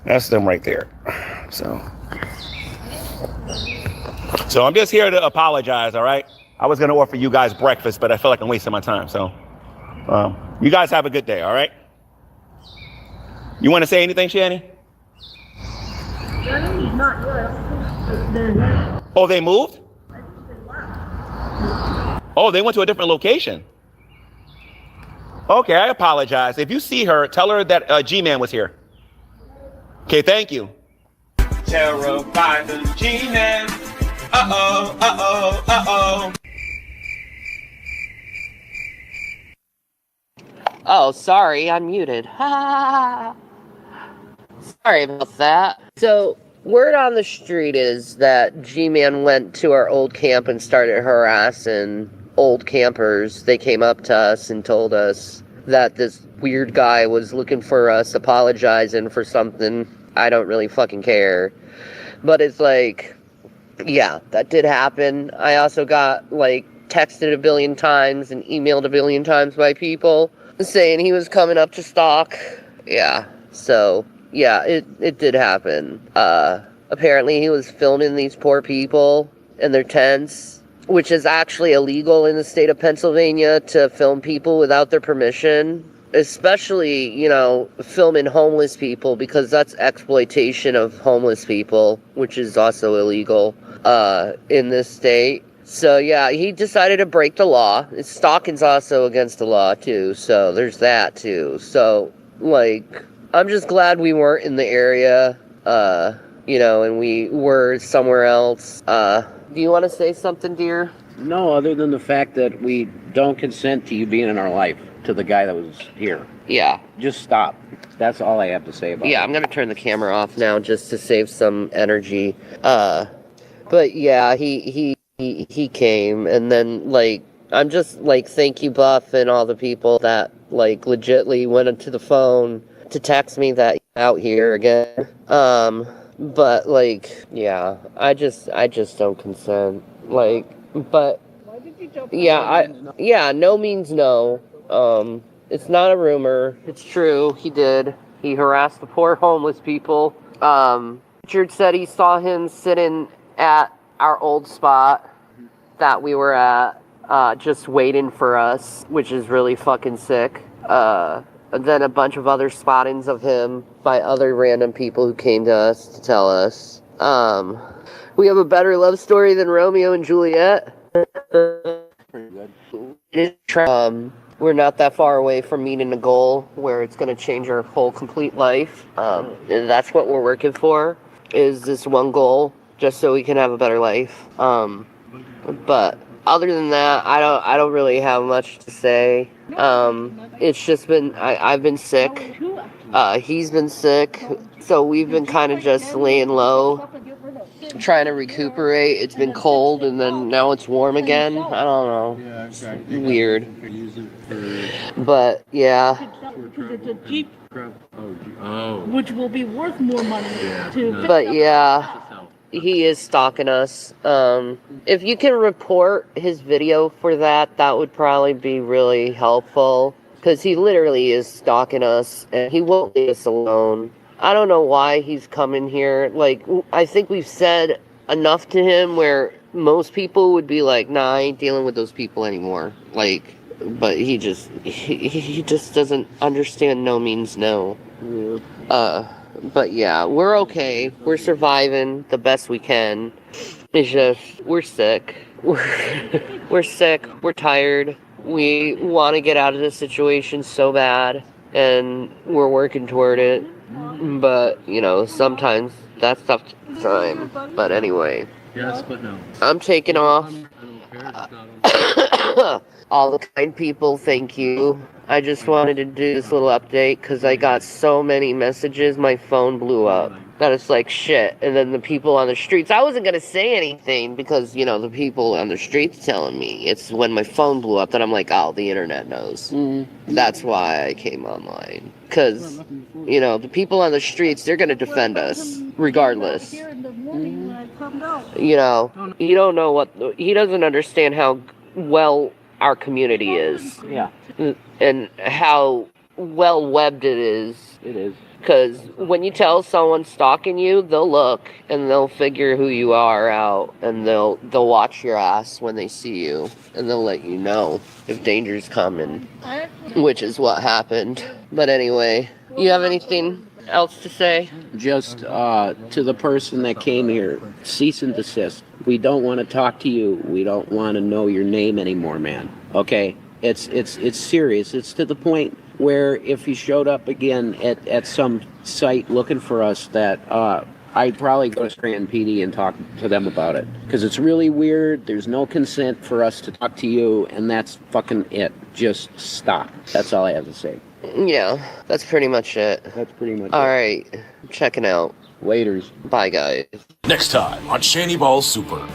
That's them right there. So I'm just here to apologize, all right? I was going to offer you guys breakfast, but I feel like I'm wasting my time. So you guys have a good day, all right? You want to say anything, Shanny? Oh, they moved? Oh, they went to a different location. Okay, I apologize. If you see her, tell her that G-Man was here. Okay, thank you. Terrified the G-Man. Uh-oh. Oh, sorry, I'm muted. Sorry about that. So, word on the street is that G-Man went to our old camp and started harassing old campers. They came up to us and told us that this weird guy was looking for us, apologizing for something. I don't really fucking care. But it's like, yeah, that did happen. I also got, like, texted a billion times and emailed a billion times by people saying he was coming up to stalk. Yeah, so, yeah, it did happen. Apparently he was filming these poor people in their tents, which is actually illegal in the state of Pennsylvania to film people without their permission. Especially, you know, filming homeless people, because that's exploitation of homeless people, which is also illegal in this state. So, yeah, he decided to break the law. Stalking's also against the law, too, so there's that, too. So, like, I'm just glad we weren't in the area, you know, and we were somewhere else. Do you want to say something, dear? No, other than the fact that we don't consent to you being in our life, to the guy that was here. Yeah. Just stop. That's all I have to say about it. Yeah, I'm going to turn the camera off now just to save some energy. But, yeah, he came, and then, like, I'm just, like, thank you, Buff, and all the people that, like, legitly went into the phone to text me that you're out here again. But, like, yeah, I just don't consent. Like, but, yeah, no means no. It's not a rumor. It's true. He did. He harassed the poor homeless people. Richard said he saw him sitting at our old spot that we were at, just waiting for us, which is really fucking sick. then a bunch of other spottings of him by other random people who came to us to tell us. We have a better love story than Romeo and Juliet. Pretty good. We're not that far away from meeting a goal where it's going to change our whole complete life. And that's what we're working for, is this one goal, just so we can have a better life. But other than that, I don't really have much to say. It's just been, I've been sick. He's been sick. So we've been kind of just laying low, trying to recuperate. It's been cold and then now it's warm again. I don't know. It's weird. But yeah. It's a Jeep, which will be worth more money to. But yeah. He is stalking us. If you can report his video for that, that would probably be really helpful. Because he literally is stalking us, and he won't leave us alone. I don't know why he's coming here. Like, I think we've said enough to him where most people would be like, nah, I ain't dealing with those people anymore. Like, but he just doesn't understand no means no. But yeah, we're okay. We're surviving the best we can. It's just, we're sick. We're sick. We're tired. We want to get out of this situation so bad, and we're working toward it. But, you know, sometimes that stuff takes time. But anyway. Yes, but no. I'm taking off. All the kind people, thank you. I just wanted to do this little update because I got so many messages, my phone blew up. That it's like shit. And then the people on the streets, I wasn't going to say anything because, you know, the people on the streets telling me. It's when my phone blew up that I'm like, oh, the internet knows. That's why I came online. Because, you know, the people on the streets, they're going to defend us regardless. You know, he don't know what, he doesn't understand how well our community is. Yeah. And how well webbed it is. It is. Because when you tell someone stalking you, they'll look and they'll figure who you are out, and they'll watch your ass when they see you, and they'll let you know if danger's coming, which is what happened. But anyway, you have anything else to say? Just to the person that came here, cease and desist. We don't want to talk to you. We don't want to know your name anymore, man. Okay? It's serious. It's to the point where if you showed up again at some site looking for us, that I'd probably go to Scranton PD and talk to them about it. Because it's really weird. There's no consent for us to talk to you, and that's fucking it. Just stop. That's all I have to say. Yeah, that's pretty much it. That's pretty much all it. Right, checking out. Laters. Bye, guys. Next time on Shanny Ball Super.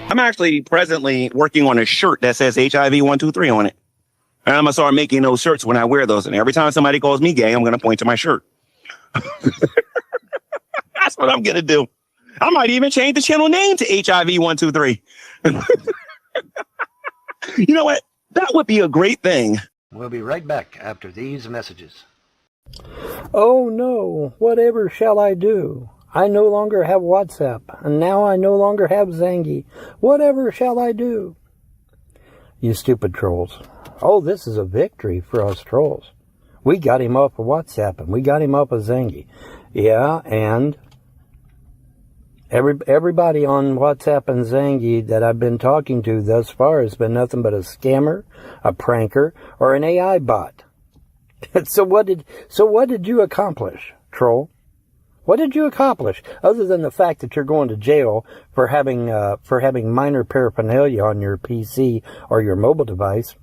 I'm actually presently working on a shirt that says HIV 123 on it. And I'm going to start making those shirts when I wear those. And every time somebody calls me gay, I'm going to point to my shirt. That's what I'm going to do. I might even change the channel name to HIV 123. You know what? That would be a great thing. We'll be right back after these messages. Oh no, whatever shall I do? I no longer have WhatsApp, and now I no longer have Zangy. Whatever shall I do? You stupid trolls. Oh, this is a victory for us trolls. We got him off of WhatsApp, and we got him off of Zangy. Yeah, and everybody on WhatsApp and Zangy that I've been talking to thus far has been nothing but a scammer, a pranker, or an AI bot. So what did you accomplish, troll? What did you accomplish, other than the fact that you're going to jail for having minor paraphernalia on your PC or your mobile device?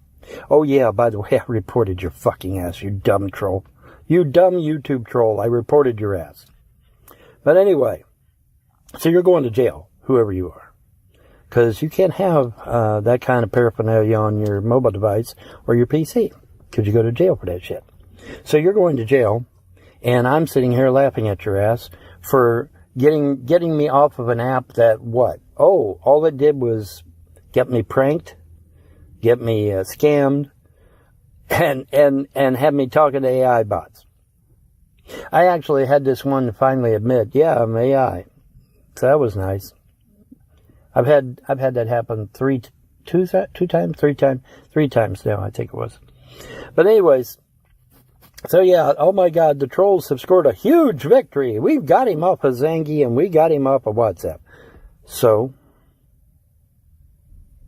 Oh yeah, by the way, I reported your fucking ass, you dumb troll. You dumb YouTube troll, I reported your ass. But anyway, so you're going to jail, whoever you are. Because you can't have that kind of paraphernalia on your mobile device or your PC. Because you go to jail for that shit. So you're going to jail, and I'm sitting here laughing at your ass for getting me off of an app that what? Oh, all it did was get me pranked, get me scammed, and have me talking to AI bots. I actually had this one finally admit, yeah, I'm AI. So that was nice. I've had that happen three times now, I think it was. But anyways, So yeah, oh my God, the trolls have scored a huge victory. We've got him off of Zangy and we got him off of WhatsApp. So,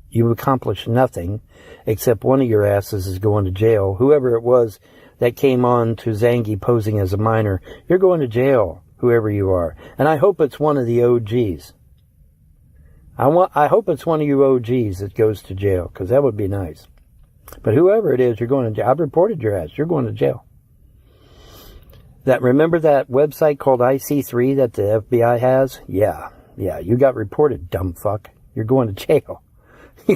you've accomplished nothing except one of your asses is going to jail. Whoever it was that came on to Zangy posing as a minor, you're going to jail, whoever you are. And I hope it's one of the OGs. I hope it's one of you OGs that goes to jail, because that would be nice. But whoever it is, you're going to jail. I've reported your ass. You're going to jail. Remember that website called IC3 that the FBI has? Yeah, you got reported, dumb fuck. You're going to jail.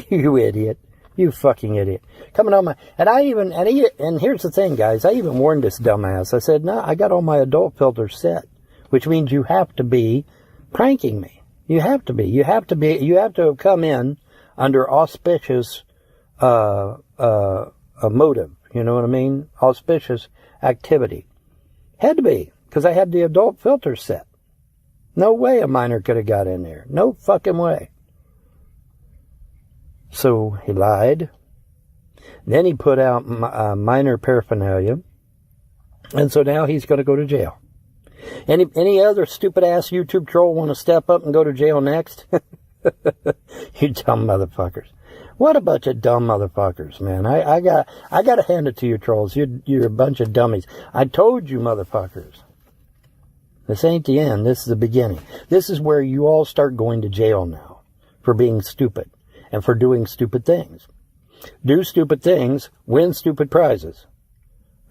You idiot. You fucking idiot. Coming on my... And here's the thing, guys. I even warned this dumbass. I said, no, I got all my adult filters set. Which means you have to be pranking me. You have to be. You have to have come in under auspicious a motive. You know what I mean? Auspicious activity. Had to be. Because I had the adult filter set. No way a minor could have got in there. No fucking way. So he lied. Then he put out minor paraphernalia. And so now he's going to go to jail. Any other stupid ass YouTube troll want to step up and go to jail next? You dumb motherfuckers. What a bunch of dumb motherfuckers, man. I got to hand it to you trolls. You're a bunch of dummies. I told you motherfuckers. This ain't the end. This is the beginning. This is where you all start going to jail now for being stupid and for doing stupid things. Do stupid things, win stupid prizes.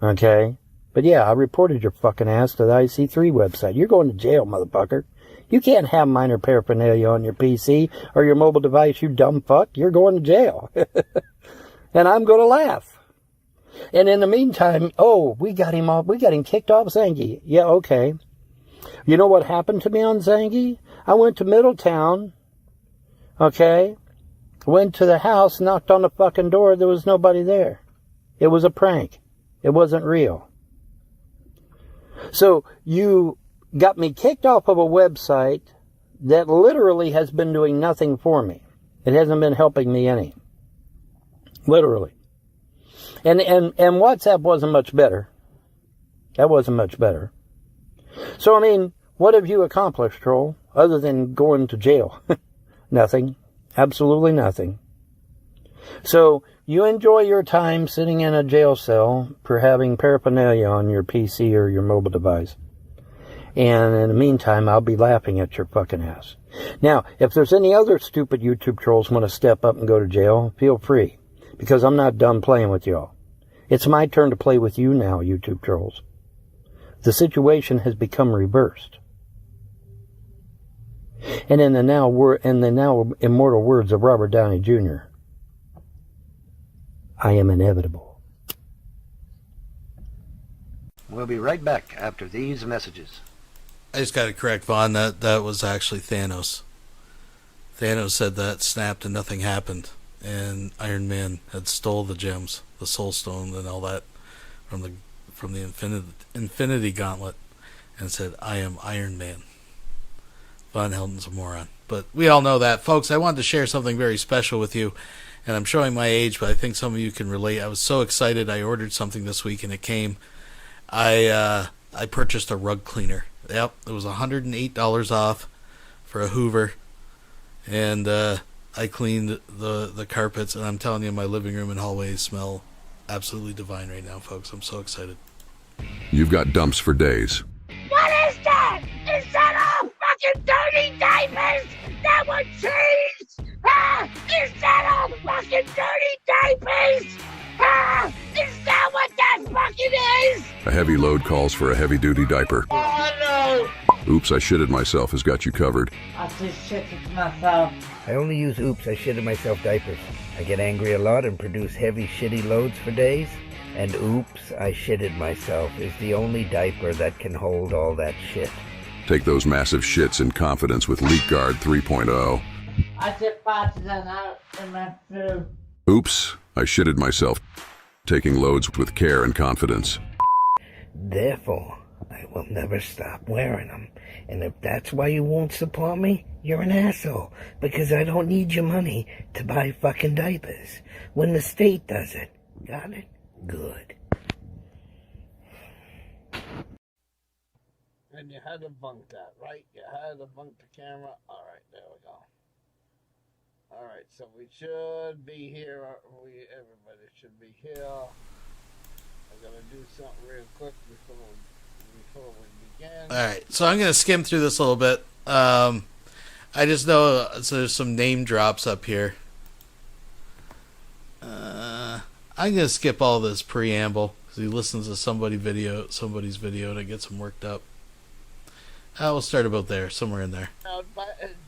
Okay? But yeah, I reported your fucking ass to the IC3 website. You're going to jail, motherfucker. You can't have minor paraphernalia on your PC or your mobile device, you dumb fuck. You're going to jail. And I'm going to laugh. And in the meantime, we got him kicked off Zangy. Yeah, okay. You know what happened to me on Zangy? I went to Middletown, okay? Went to the house, knocked on the fucking door, there was nobody there. It was a prank. It wasn't real. So you got me kicked off of a website that literally has been doing nothing for me. It hasn't been helping me any. Literally. And WhatsApp wasn't much better. That wasn't much better. So, I mean, what have you accomplished, troll, other than going to jail? Nothing. Absolutely nothing. So, you enjoy your time sitting in a jail cell for having paraphernalia on your PC or your mobile device. And in the meantime, I'll be laughing at your fucking ass. Now, if there's any other stupid YouTube trolls want to step up and go to jail, feel free. Because I'm not done playing with y'all. It's my turn to play with you now, YouTube trolls. The situation has become reversed. And in the now immortal words of Robert Downey Jr., I am inevitable. We'll be right back after these messages. I just got to correct Vaughn. That was actually Thanos. Thanos said that snapped and nothing happened, and Iron Man had stole the gems, the Soul Stone, and all that from the Infinity Gauntlet, and said, "I am Iron Man." Von Helden's a moron, but we all know that, folks. I wanted to share something very special with you, and I'm showing my age, but I think some of you can relate. I was so excited. I ordered something this week, and it came. I purchased a rug cleaner. Yep, it was $108 off for a Hoover, and I cleaned the carpets, and I'm telling you, my living room and hallways smell absolutely divine right now, folks. I'm so excited. You've got dumps for days. What is that? Is that all fucking dirty diapers? That would change! Ah! Is that all fucking dirty diapers? Ah! Is that what that fucking is? A heavy load calls for a heavy-duty diaper. Oh no! Oops, I Shitted Myself has got you covered. I just shitted myself. I only use Oops, I Shitted Myself diapers. I get angry a lot and produce heavy, shitty loads for days. And Oops, I Shitted Myself is the only diaper that can hold all that shit. Take those massive shits in confidence with Leak Guard 3.0. I just farted that out in my food. Oops, I Shitted Myself. Taking loads with care and confidence. Therefore, I will never stop wearing them. And if that's why you won't support me, you're an asshole. Because I don't need your money to buy fucking diapers. When the state does it. Got it? Good. And you had to bunk that, right? You had to bunk the camera. All right, there we go. All right, so we should be here. Everybody should be here. I'm gonna do something real quick before we begin. All right, so I'm gonna skim through this a little bit. I just know there's some name drops up here. I'm gonna skip all this preamble because he listens to somebody's video, and it gets him worked up. We'll start about there, somewhere in there.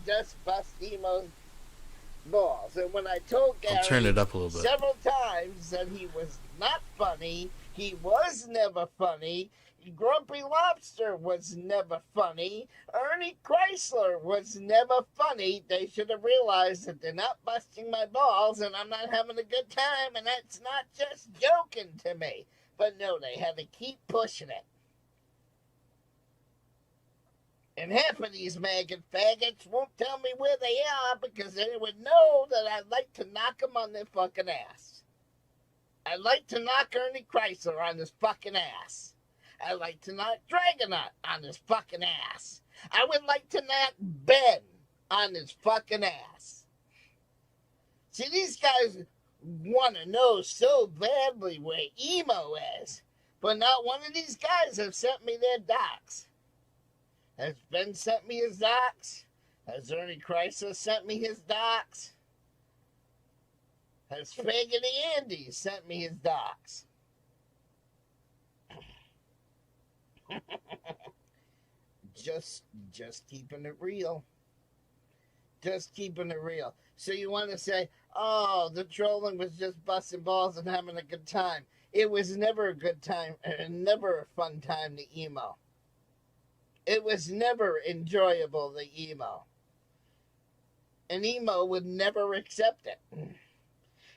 Just bust Emo's balls. And when I told Gary I'll turn it up a little bit. several times that he was not funny, he was never funny, Grumpy Lobster was never funny, Ernie Chrysler was never funny, they should have realized that they're not busting my balls and I'm not having a good time, and that's not just joking to me. But no, they had to keep pushing it. And half of these maggot faggots won't tell me where they are because they would know that I'd like to knock them on their fucking ass. I'd like to knock Ernie Chrysler on his fucking ass. I'd like to knock Dragonut on his fucking ass. I would like to knock Ben on his fucking ass. See, these guys want to know so badly where Emo is, but not one of these guys have sent me their docs. Has Ben sent me his docs? Has Ernie Chrysler sent me his docs? Has Faggoty Andy sent me his docs? Just keeping it real. Just keeping it real. So you want to say, oh, the trolling was just busting balls and having a good time. It was never a good time, never a fun time to emo. It was never enjoyable, the emo. And emo would never accept it.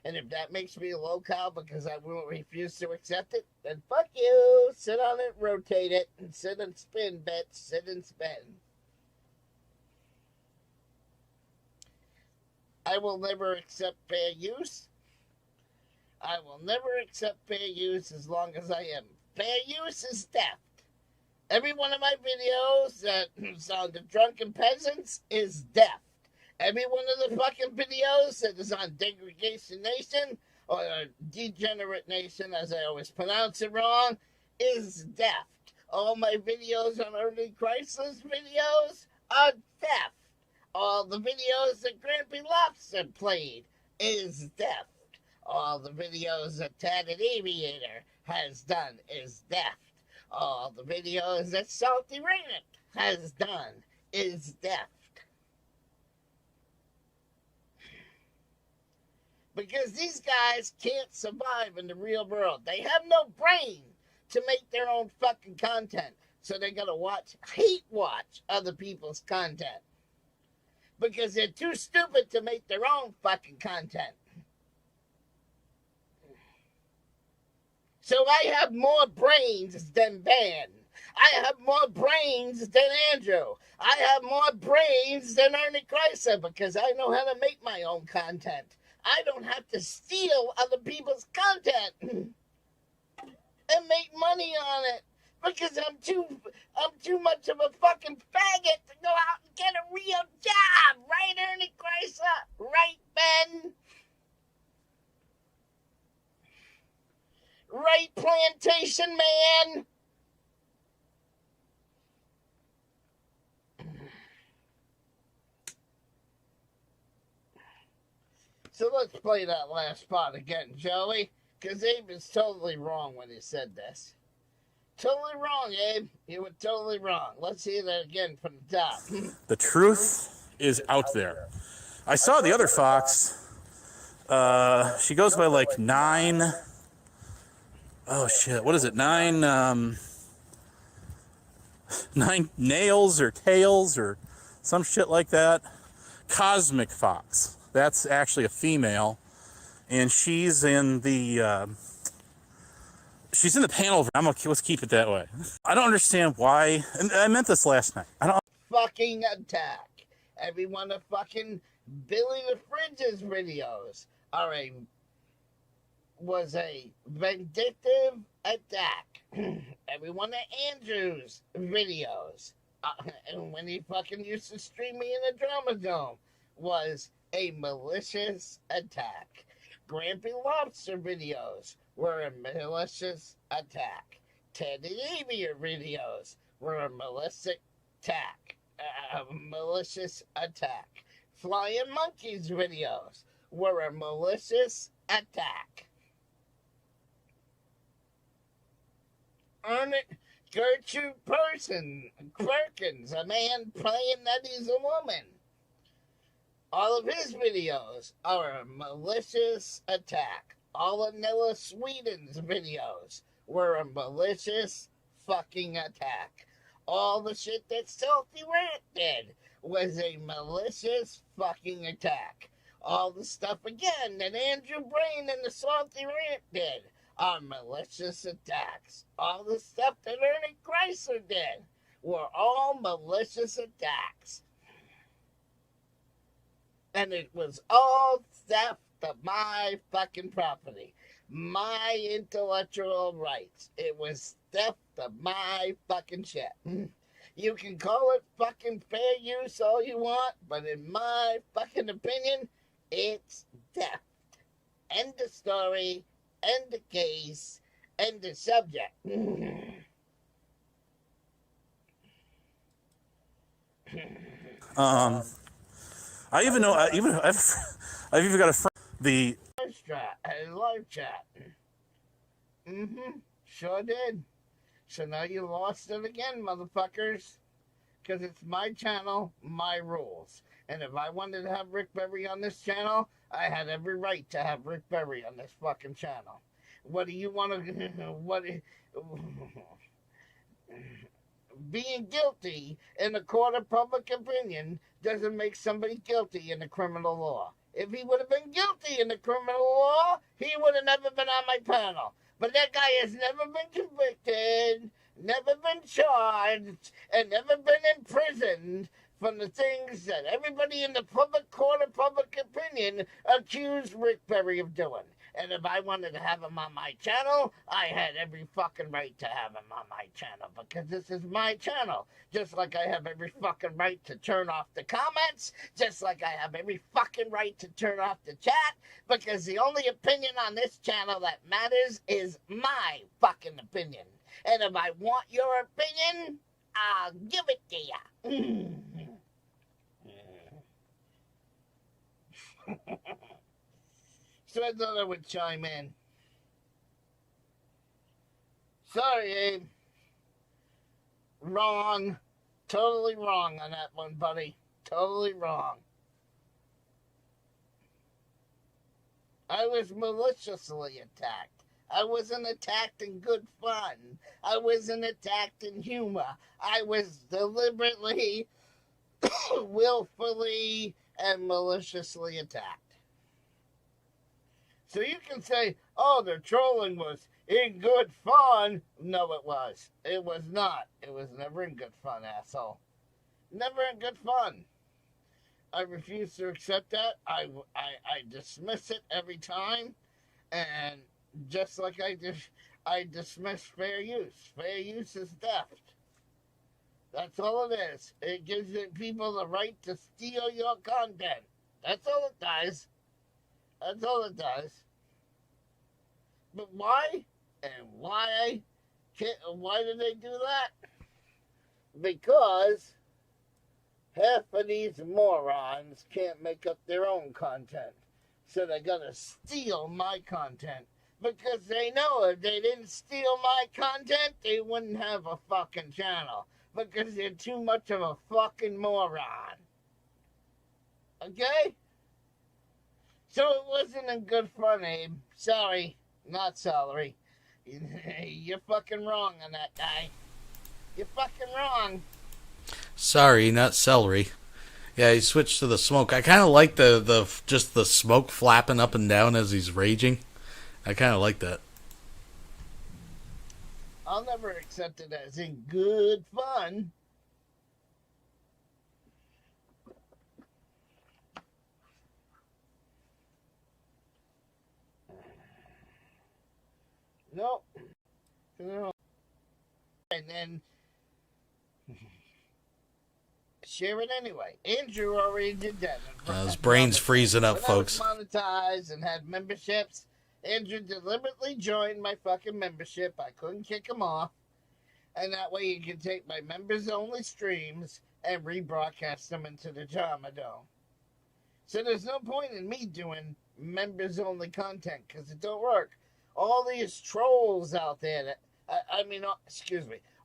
And if that makes me a low-cal because I will refuse to accept it, then fuck you. Sit on it, rotate it, and sit and spin, bitch. Sit and spin. I will never accept fair use. I will never accept fair use as long as I am. Fair use is theft. Every one of my videos that's on the drunken peasants is theft. Every one of the fucking videos that is on Degradation Nation, or Degenerate Nation, as I always pronounce it wrong, is theft. All my videos on Ernie Chrysler's videos are theft. All the videos that Grumpy Lobster played is theft. All the videos that Tatted Aviator has done is theft. All the videos that Salty Raymond has done is theft. Because these guys can't survive in the real world. They have no brain to make their own fucking content. So they gotta hate watch other people's content. Because they're too stupid to make their own fucking content. So I have more brains than Ben. I have more brains than Andrew. I have more brains than Ernie Chrysler because I know how to make my own content. I don't have to steal other people's content and make money on it because I'm too much of a fucking faggot to go out and get a real job. Right, Ernie Chrysler? Right, Ben? Right, Plantation Man? So let's play that last part again, shall we? Because Abe is totally wrong when he said this. Totally wrong, Abe. You were totally wrong. Let's hear that again from the top. The truth is out there. I saw the other fox. She goes by like 9. Oh shit! What is it? 9 nails or tails or some shit like that. Cosmic fox. That's actually a female, and she's in the panel. Let's keep it that way. I don't understand why. And I meant this last night. I don't fucking attack. Every one of fucking Billy the Fridge's videos was a vindictive attack. every one of Andrew's videos, and when he fucking used to stream me in the Drama Dome, was a malicious attack. Grampy Lobster videos were a malicious attack. Teddy Avier videos were a malicious attack. Flying Monkeys videos were a malicious attack. Gertrude Perkins, a man playing that he's a woman. All of his videos are a malicious attack. All of Noah Sweden's videos were a malicious fucking attack. All the shit that Salty Rant did was a malicious fucking attack. All the stuff, again, that Andrew Brain and the Salty Rant did are malicious attacks. All the stuff that Ernie Chrysler did were all malicious attacks. And it was all theft of my fucking property, my intellectual rights. It was theft of my fucking shit. You can call it fucking fair use all you want, but in my fucking opinion, it's theft. End of story, end of case, end of subject. I even know. I've even got a friend. The live chat. Sure did. So now you lost it again, motherfuckers. Because it's my channel, my rules. And if I wanted to have Rick Berry on this channel, I had every right to have Rick Berry on this fucking channel. What do you want to... Being guilty in a court of public opinion doesn't make somebody guilty in the criminal law. If he would have been guilty in the criminal law, he would have never been on my panel. But that guy has never been convicted, never been charged, and never been imprisoned from the things that everybody in the public court of public opinion accused Rick Berry of doing. And if I wanted to have him on my channel, I had every fucking right to have him on my channel, because this is my channel. Just like I have every fucking right to turn off the comments, just like I have every fucking right to turn off the chat, because the only opinion on this channel that matters is my fucking opinion. And if I want your opinion, I'll give it to ya. So I thought I would chime in. Sorry, Abe. Wrong. Totally wrong on that one, buddy. Totally wrong. I was maliciously attacked. I wasn't attacked in good fun. I wasn't attacked in humor. I was deliberately, willfully, and maliciously attacked. So you can say, oh, the trolling was in good fun. No, it was. It was not. It was never in good fun, asshole. Never in good fun. I refuse to accept that. I dismiss it every time. And just like I dismiss fair use. Fair use is theft. That's all it is. It gives people the right to steal your content. That's all it does. That's all it does. But why? And why do they do that? Because half of these morons can't make up their own content. So they gotta steal my content. Because they know if they didn't steal my content, they wouldn't have a fucking channel. Because they're too much of a fucking moron. Okay? So it wasn't in good fun, Abe. Sorry, not celery. You're fucking wrong on that guy. You're fucking wrong. Sorry, not celery. Yeah, he switched to the smoke. I kind of like just the smoke flapping up and down as he's raging. I kind of like that. I'll never accept it as in good fun. Nope. No. And then share it anyway. Andrew already did that. His brain's freezing up, folks. When I was monetized and had memberships, Andrew deliberately joined my fucking membership. I couldn't kick him off. And that way you can take my members-only streams and rebroadcast them into the Drama Dome. So there's no point in me doing members-only content because it don't work. All these trolls out there that,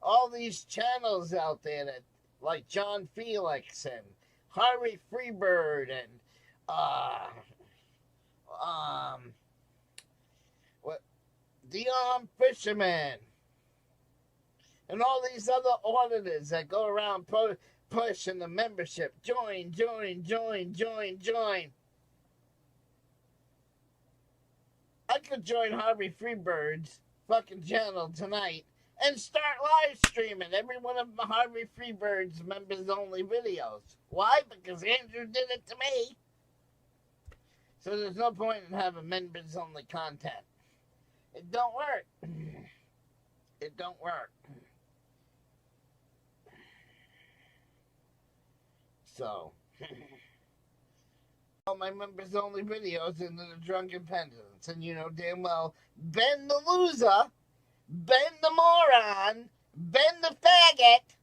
all these channels out there that, like John Felix and Harvey Freebird and, Dion Fisherman and all these other auditors that go around pushing the membership. Join. I could join Harvey Freebird's fucking channel tonight and start live streaming every one of Harvey Freebird's members only videos. Why? Because Andrew did it to me. So there's no point in having members only content. It don't work. It don't work. So, all my members only videos into the Drunken Pendulums. And you know damn well, Ben the loser, Ben the moron, Ben the faggot,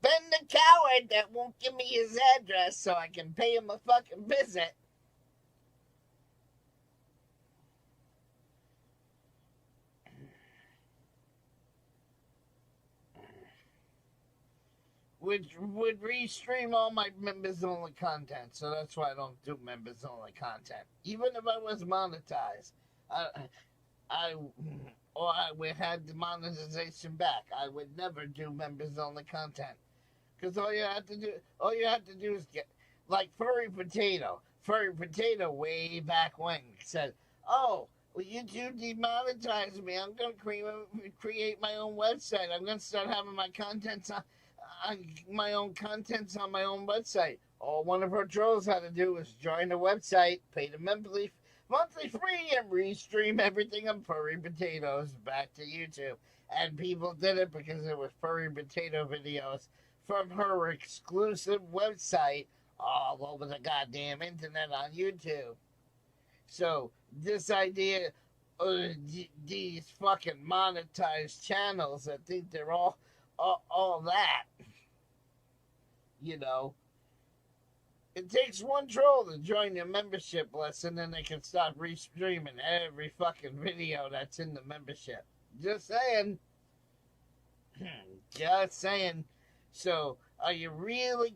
Ben the coward that won't give me his address so I can pay him a fucking visit. Would restream all my members only content, so that's why I don't do members only content. Even if I was monetized, I had the monetization back, I would never do members only content, because all you have to do is get, like Furry Potato way back when said, "Oh, well, you do demonetize me. I'm gonna create my own website. I'm gonna start having my contents on." My own contents on my own website. All one of her trolls had to do was join the website, pay the monthly fee, and restream everything on Furry Potatoes back to YouTube. And people did it because it was Furry Potato videos from her exclusive website all over the goddamn internet on YouTube. So this idea of these fucking monetized channels that think they're all that, you know, it takes one troll to join your membership list, and then they can start restreaming every fucking video that's in the membership. Just saying. Just saying. So, are you really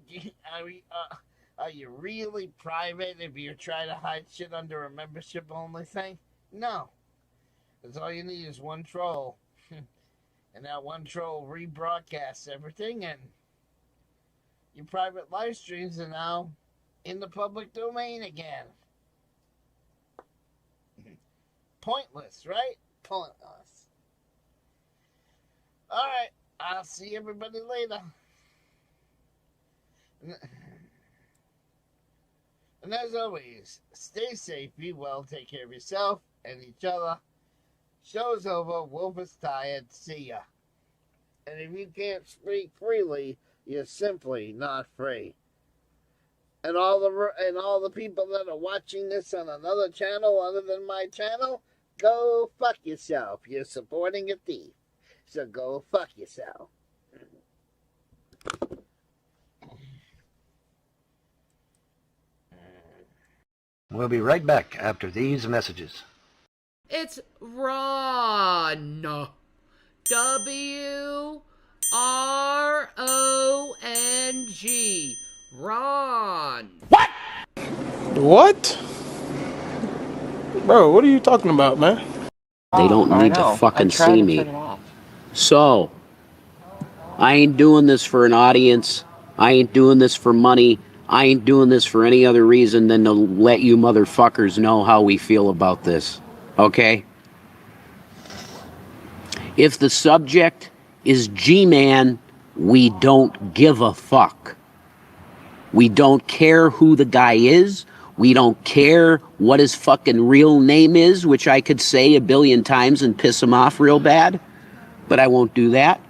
private if you try to hide shit under a membership only thing? No. Because all you need is one troll. And that one troll rebroadcasts everything, and your private live streams are now in the public domain again. Pointless, right? Pointless. Alright, I'll see everybody later. And as always, stay safe, be well, take care of yourself and each other. Show's over. Wolf is tired. See ya. And if you can't speak freely, you're simply not free. And all the people that are watching this on another channel other than my channel, go fuck yourself. You're supporting a thief. So go fuck yourself. We'll be right back after these messages. It's Ron. W-R-O-N-G. Ron. What? What? Bro, what are you talking about, man? They don't need to fucking see me. So, I ain't doing this for an audience. I ain't doing this for money. I ain't doing this for any other reason than to let you motherfuckers know how we feel about this. Okay? If the subject is G-Man, we don't give a fuck. We don't care who the guy is. We don't care what his fucking real name is, which I could say a billion times and piss him off real bad. but I won't do that.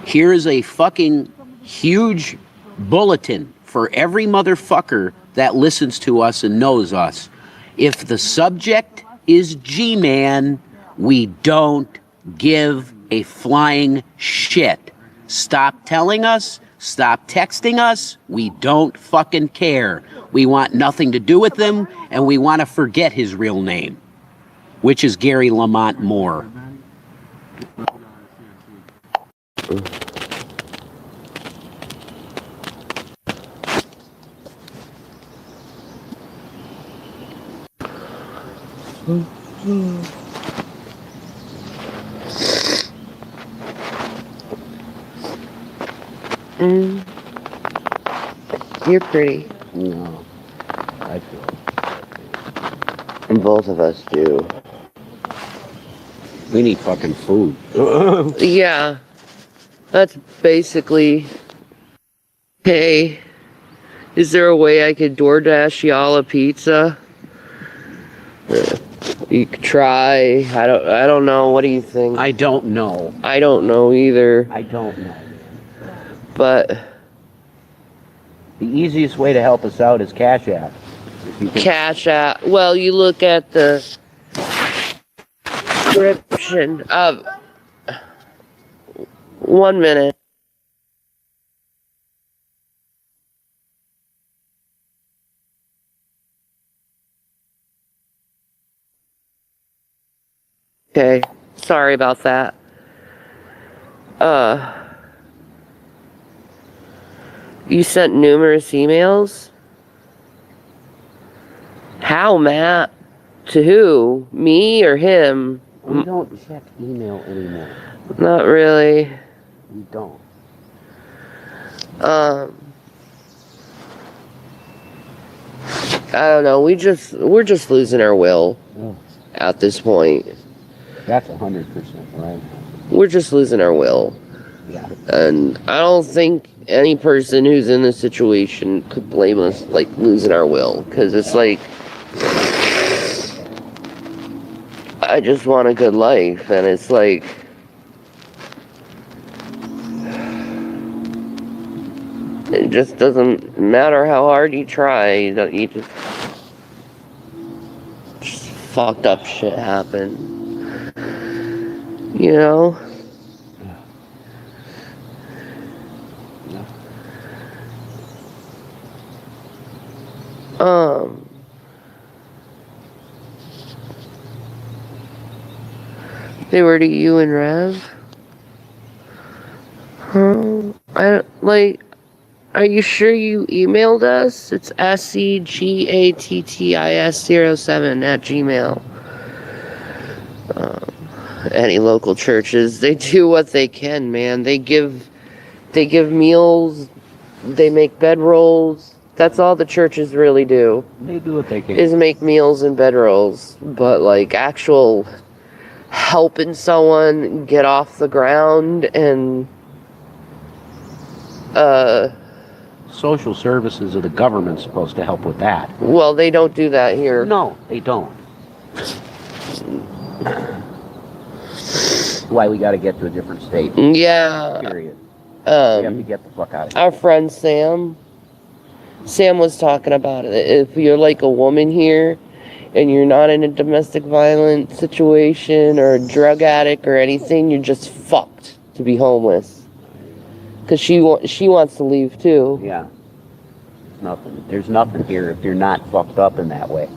Here is a fucking huge bulletin for every motherfucker that listens to us and knows us. If the subject is G-Man, we don't give a flying shit. Stop telling us, stop texting us, we don't fucking care. We want nothing to do with him, and we want to forget his real name, which is Gary Lamont Moore. You're pretty. No, I feel it. And both of us do. We need fucking food. Yeah. That's basically... Hey, is there a way I could DoorDash y'all a pizza? You could try. I don't know. What do you think? I don't know. I don't know either. I don't know. But the easiest way to help us out is Cash App. Cash App. Well, you look at the description of 1 minute. Okay, sorry about that. You sent numerous emails? How, Matt? To who? Me or him? We don't check email anymore. Not really. We don't. I don't know. We're just losing our will at this point. That's 100% right. We're just losing our will. Yeah. And I don't think any person who's in this situation could blame us, like, losing our will. Because it's like, I just want a good life. And it's like, it just doesn't matter how hard you try. You just fucked up shit happen. You know? They were to you and Rev? Huh? Are you sure you emailed us? It's SEGATTIS07 @gmail. Any local churches, they do what they can, man. They give meals, they make bedrolls. That's all the churches really do. They do what they can. Is make meals and bedrolls. But like actual helping someone get off the ground and social services of the government's supposed to help with that. Well, they don't do that here. No, they don't. Why we got to get to a different state. Yeah. Period. We have to get the fuck out of here. Our friend Sam was talking about it. If you're like a woman here and you're not in a domestic violence situation or a drug addict or anything, you're just fucked to be homeless. Because she wants to leave too. Yeah. There's nothing here if you're not fucked up in that way.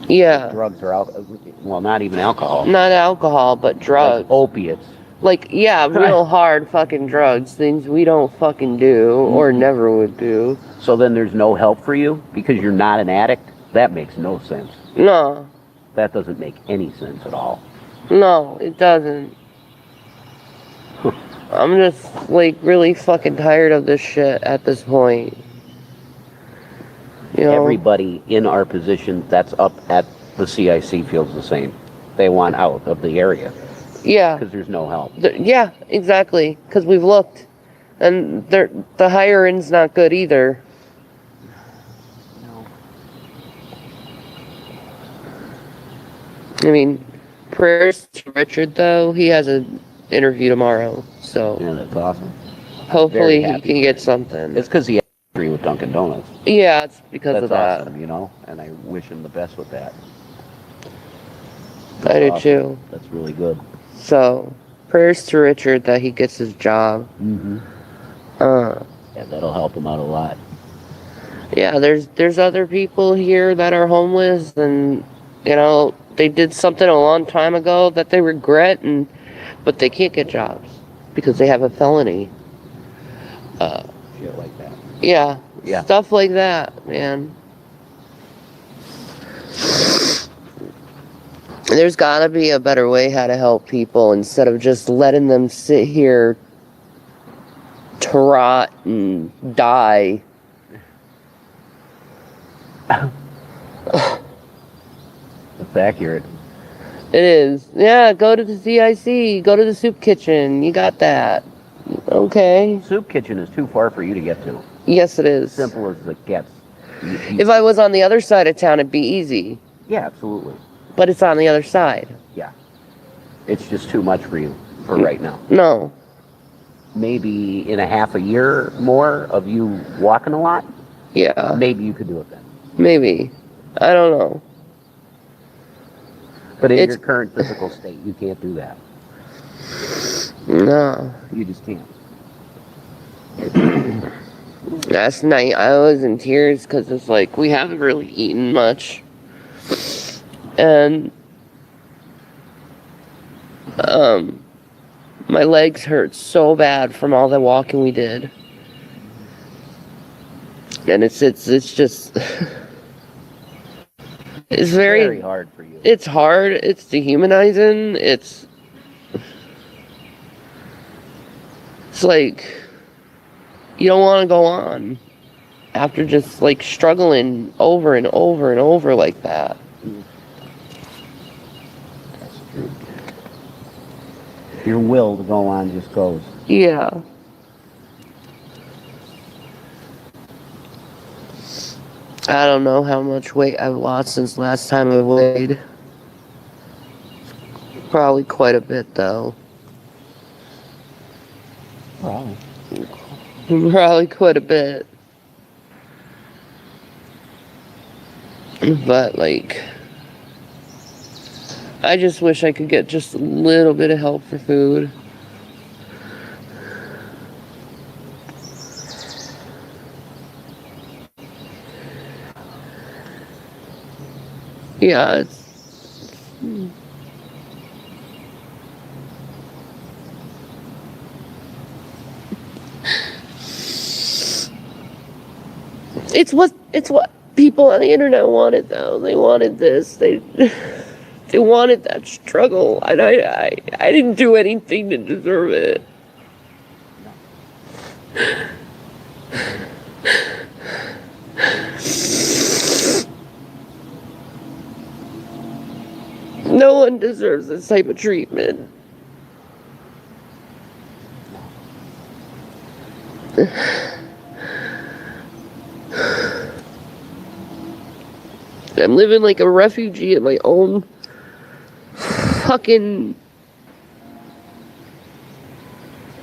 Yeah. Drugs or well, not even alcohol. Not alcohol, but drugs. Like opiates. Like, yeah, real hard fucking drugs. Things we don't fucking do or never would do. So then there's no help for you because you're not an addict? That makes no sense. No. That doesn't make any sense at all. No, it doesn't. I'm just, like, really fucking tired of this shit at this point. You know? Everybody in our position that's up at the CIC feels the same. They want out of the area. Yeah. Because there's no help. Yeah, exactly. Because we've looked. And the hiring's not good either. I mean, Prayers to Richard, though. He has an interview tomorrow, so Yeah, that's awesome. hopefully Very he happy can for get him. something. It's because he had a history with Dunkin' Donuts. Yeah, it's because That's of that. awesome, you know, and I wish him the best with that. I do awesome. too. That's really good. So, prayers to Richard that he gets his job. Mm-hmm. Yeah, that'll help him out a lot. Yeah, there's other people here that are homeless, and you know they did something a long time ago that they regret, but they can't get jobs because they have a felony. Shit like that. Yeah, Yeah. stuff like that, man. There's gotta be a better way how to help people instead of just letting them sit here to rot and die. That's accurate. It is. Yeah, go to the CIC, go to the soup kitchen. You got that. Okay. Soup kitchen is too far for you to get to. Yes, it is. Simple as it gets. If I was on the other side of town, it'd be easy. Yeah, absolutely. But it's on the other side. Yeah. It's just too much for you for right now. No. Maybe in a half a year more of you walking a lot, Yeah. maybe you could do it then. Maybe. I don't know. But in your current physical state, you can't do that. No. You just can't. Last night I was in tears because it's like we haven't really eaten much. And my legs hurt so bad from all the walking we did. And it's just it's very hard for you. It's hard, it's dehumanizing, it's like you don't want to go on after just like struggling over and over and over like that. Your will to go on just goes. Yeah. I don't know how much weight I've lost since last time I weighed. Probably quite a bit though. Probably. Probably quite a bit. But like, I just wish I could get just a little bit of help for food. Yeah, it's what people on the internet wanted though. They wanted this. They wanted that struggle, and I didn't do anything to deserve it. No one deserves this type of treatment. I'm living like a refugee in my own fucking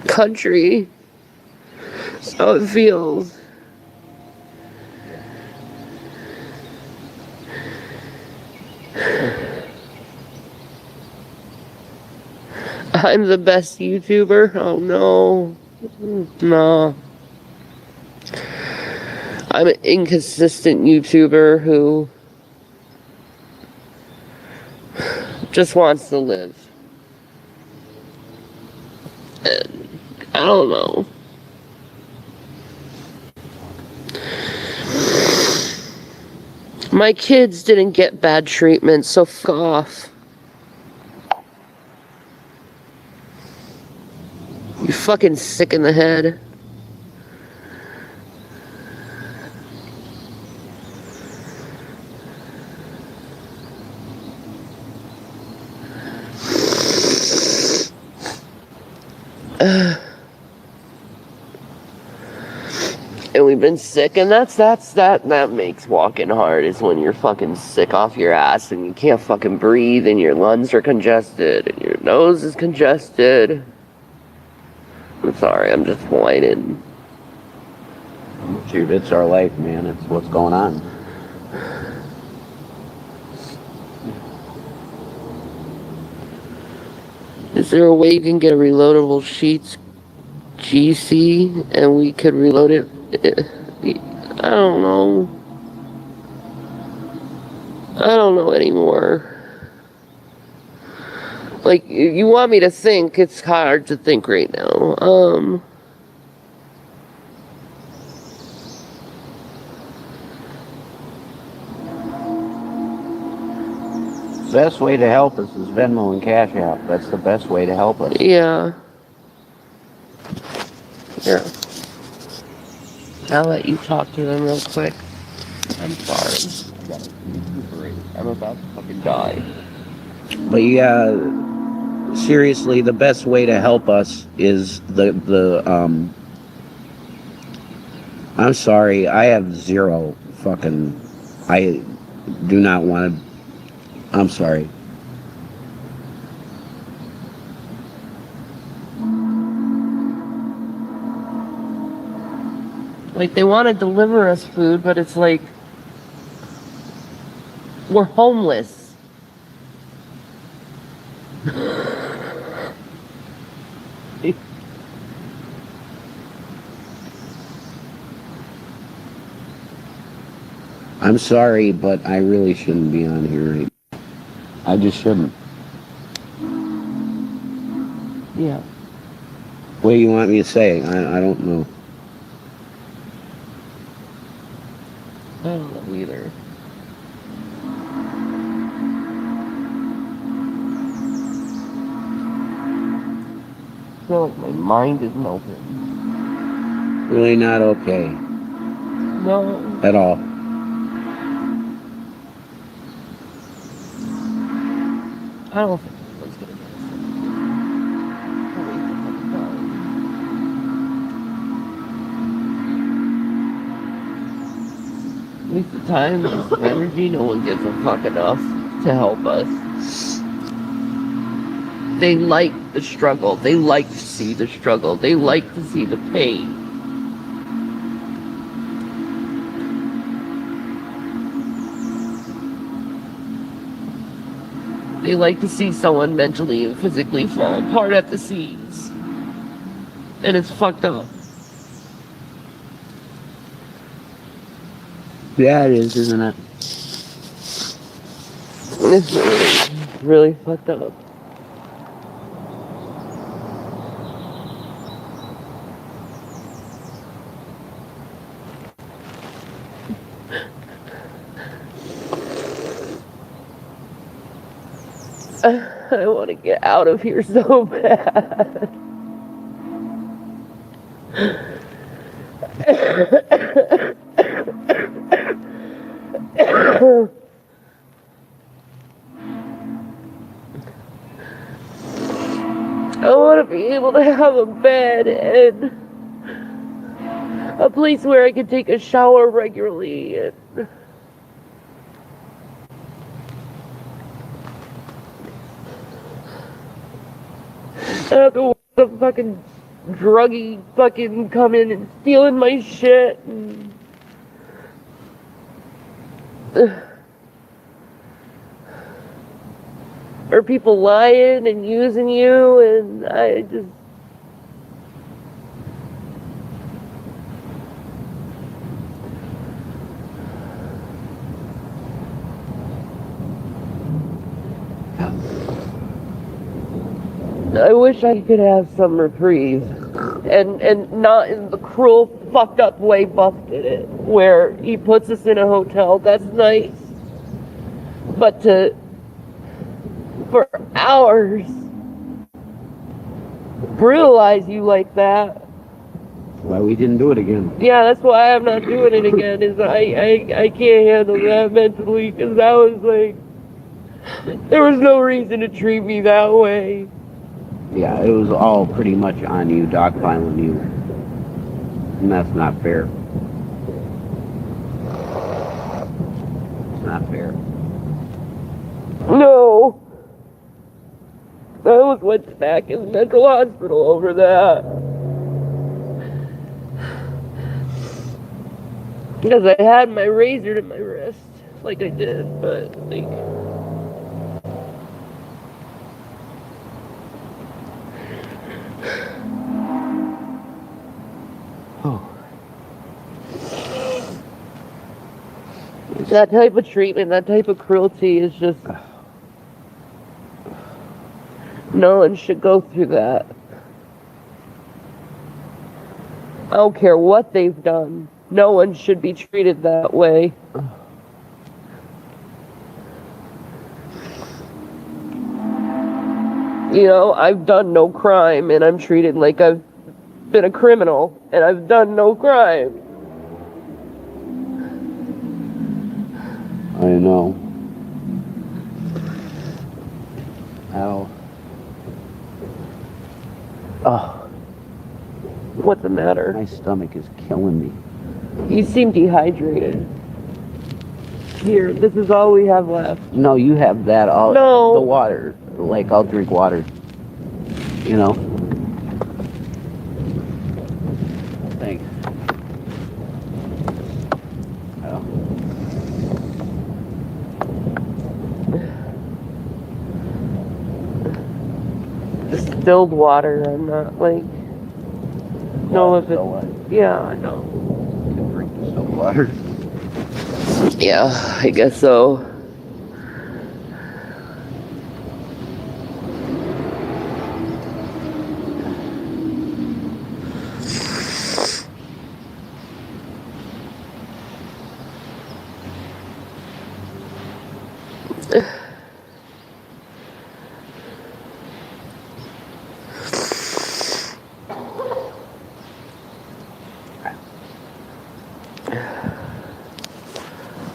country. That's how it feels. I'm the best YouTuber? Oh no. No. I'm an inconsistent YouTuber who just wants to live. And I don't know. My kids didn't get bad treatment, so fuck off. You fucking sick in the head. And we you've been sick, and that makes walking hard, is when you're fucking sick off your ass and you can't fucking breathe and your lungs are congested and your nose is congested. I'm sorry, I'm just whining. Shoot, it's our life, man. It's what's going on. Is there a way you can get a reloadable sheets GC and we could reload it? I don't know. I don't know anymore. Like, you want me to think, it's hard to think right now. Best way to help us is Venmo and Cash App. That's the best way to help us. Yeah. Here. I'll let you talk to them real quick. I'm sorry. I'm about to fucking die. But yeah, seriously, the best way to help us is I'm sorry, I have zero fucking, I do not want to, I'm sorry. Like, they want to deliver us food, but it's like, we're homeless. I'm sorry, but I really shouldn't be on here right now. I just shouldn't. Yeah. What do you want me to say? I don't know. I don't know either. I feel like my mind is melting. Really not okay. No. At all. I don't think anyone's gonna get us. Waste of time, waste of energy, no one gives a fuck enough to help us. They like the struggle, they like to see the struggle, they like to see the pain. They like to see someone mentally and physically fall apart at the seams. And it's fucked up. Yeah, it is, isn't it? It's really fucked up. I want to get out of here so bad. I want to be able to have a bed and a place where I can take a shower regularly and I have to watch some fucking druggie fucking come in and stealing my shit and or people lying and using you, and I just I wish I could have some reprieve, and not in the cruel, fucked up way Buff did it, where he puts us in a hotel. That's nice, but for hours brutalize you like that. Why we didn't do it again. Yeah, that's why I'm not doing it again. Is I can't handle that mentally, because that was like, there was no reason to treat me that way. Yeah, it was all pretty much on you, dogpiling you. And that's not fair. I almost went back in the mental hospital over that. Because I had my razor to my wrist, like I did, but like... Oh. That type of treatment, that type of cruelty is just... No one should go through that. I don't care what they've done. No one should be treated that way. You know, I've done no crime and I'm treated like I've been a criminal and I've done no crime. I know. Ow. Oh. What's the matter? My stomach is killing me. You seem dehydrated. Here, this is all we have left. No, you have that all. No. The water. Like, I'll drink water. You know? Thanks. Oh. Distilled water, I'm not like... No, if it... Yeah, I know. You can drink distilled water. Yeah, I guess so.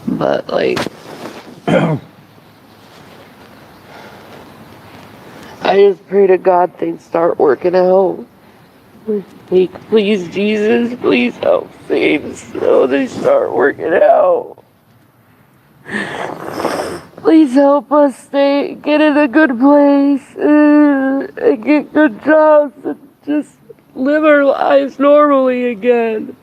But like I just pray to God things start working out. Like, please, Jesus, please help things so they start working out. Please help us get in a good place and get good jobs and just live our lives normally again.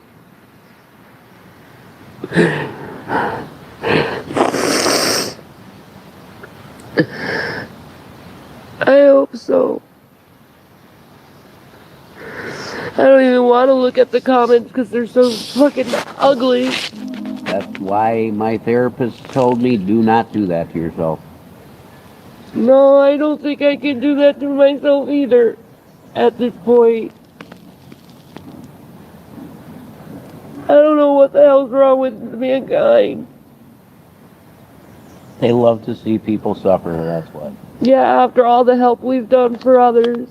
I hope so. I don't even want to look at the comments because they're so fucking ugly. That's why my therapist told me do not do that to yourself. No, I don't think I can do that to myself either at this point. I don't know what the hell's wrong with mankind. They love to see people suffer, that's what. Yeah, after all the help we've done for others.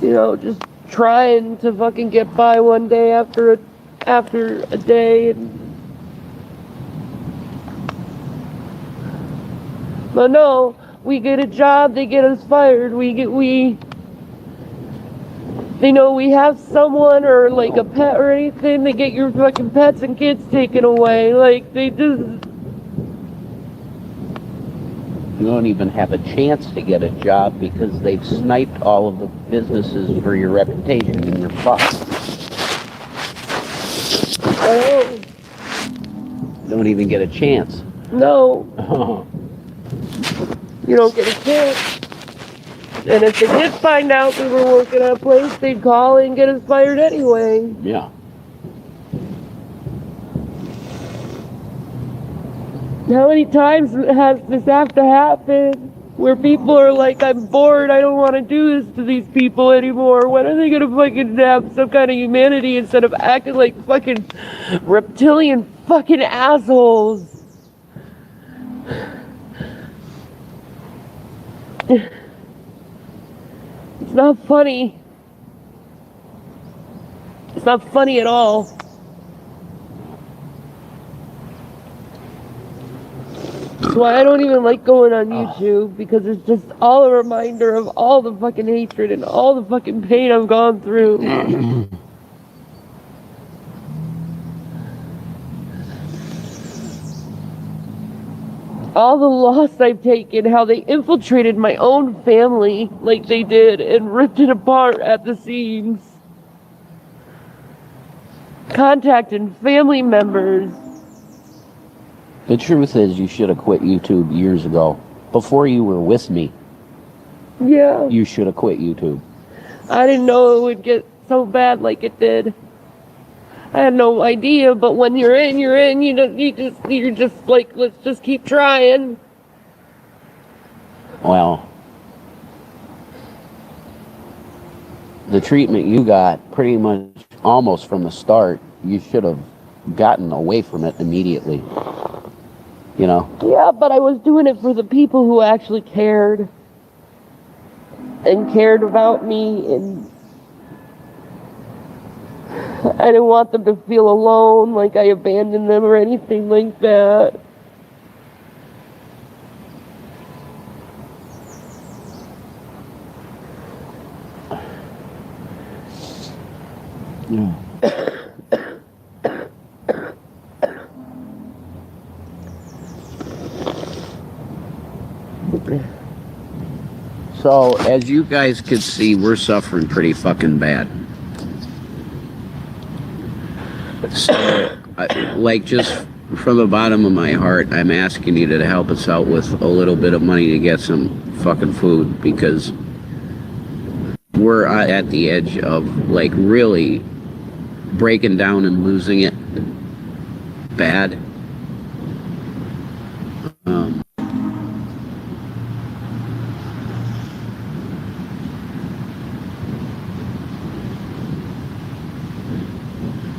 You know, just trying to fucking get by one day after a day. But no, we get a job, they get us fired. They know we have someone or like a pet or anything, they get your fucking pets and kids taken away. Like, they just... You don't even have a chance to get a job because they've sniped all of the businesses for your reputation and you're fucked. Oh. Don't even get a chance. No. You don't get a chance. And if they did find out we were working at a place, they'd call and get us fired anyway. Yeah. How many times has this have to happen? Where people are like, I'm bored, I don't want to do this to these people anymore. When are they gonna fucking have some kind of humanity instead of acting like fucking reptilian fucking assholes? It's not funny. It's not funny at all. That's why I don't even like going on YouTube, because it's just all a reminder of all the fucking hatred and all the fucking pain I've gone through. all the loss I've taken, how they infiltrated my own family like they did and ripped it apart at the seams. Contacting family members. The truth is, you should have quit YouTube years ago. Before you were with me. Yeah. You should have quit YouTube. I didn't know it would get so bad like it did. I had no idea, but when you're in, you're in. You're just like, let's just keep trying. Well, the treatment you got pretty much almost from the start, you should have gotten away from it immediately. You know? Yeah, but I was doing it for the people who actually cared. And cared about me, and I didn't want them to feel alone, like I abandoned them or anything like that. Yeah. So, as you guys could see, we're suffering pretty fucking bad. So, like, just from the bottom of my heart, I'm asking you to help us out with a little bit of money to get some fucking food, because we're at the edge of, like, really breaking down and losing it bad.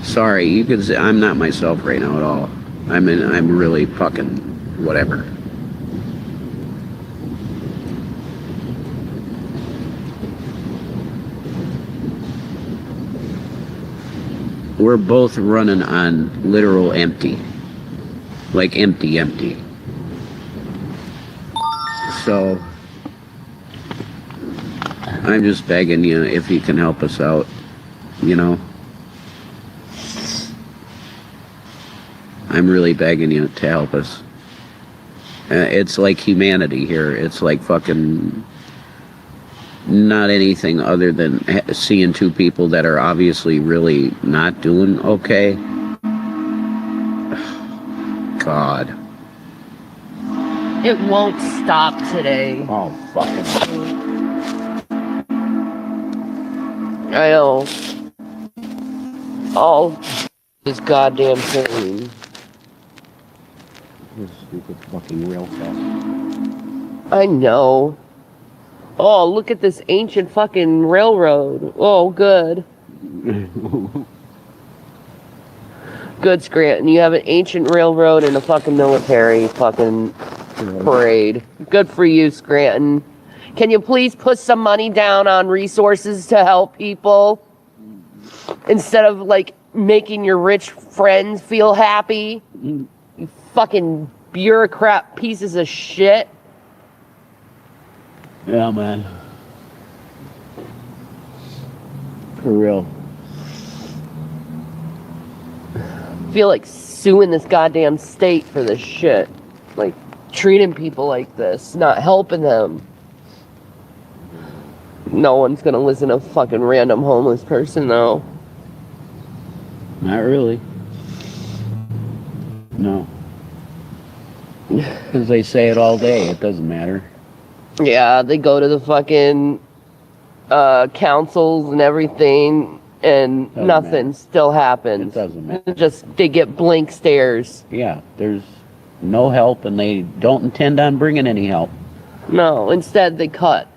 Sorry, you could say I'm not myself right now at all. I'm really fucking whatever. We're both running on literal empty. Like empty. So, I'm just begging you if you can help us out, you know? I'm really begging you to help us. It's like humanity here. It's like fucking not anything other than seeing two people that are obviously really not doing okay. God. It won't stop today. Oh, fucking. I know. All this goddamn thing. This stupid fucking rail fest. I know. Oh, look at this ancient fucking railroad. Oh, good. Good, Scranton. You have an ancient railroad and a fucking military fucking parade. Good for you, Scranton. Can you please put some money down on resources to help people? Instead of, like, making your rich friends feel happy? You fucking bureaucrat pieces of shit. Yeah, man. For real. I feel like suing this goddamn state for this shit. Like, treating people like this, not helping them. No one's gonna listen to a fucking random homeless person, though. Not really. No. Because they say it all day, it doesn't matter. Yeah, they go to the fucking councils and everything, and Doesn't nothing still happens. It doesn't matter. They get blank stares. Yeah, there's no help, and they don't intend on bringing any help. No, instead they cut.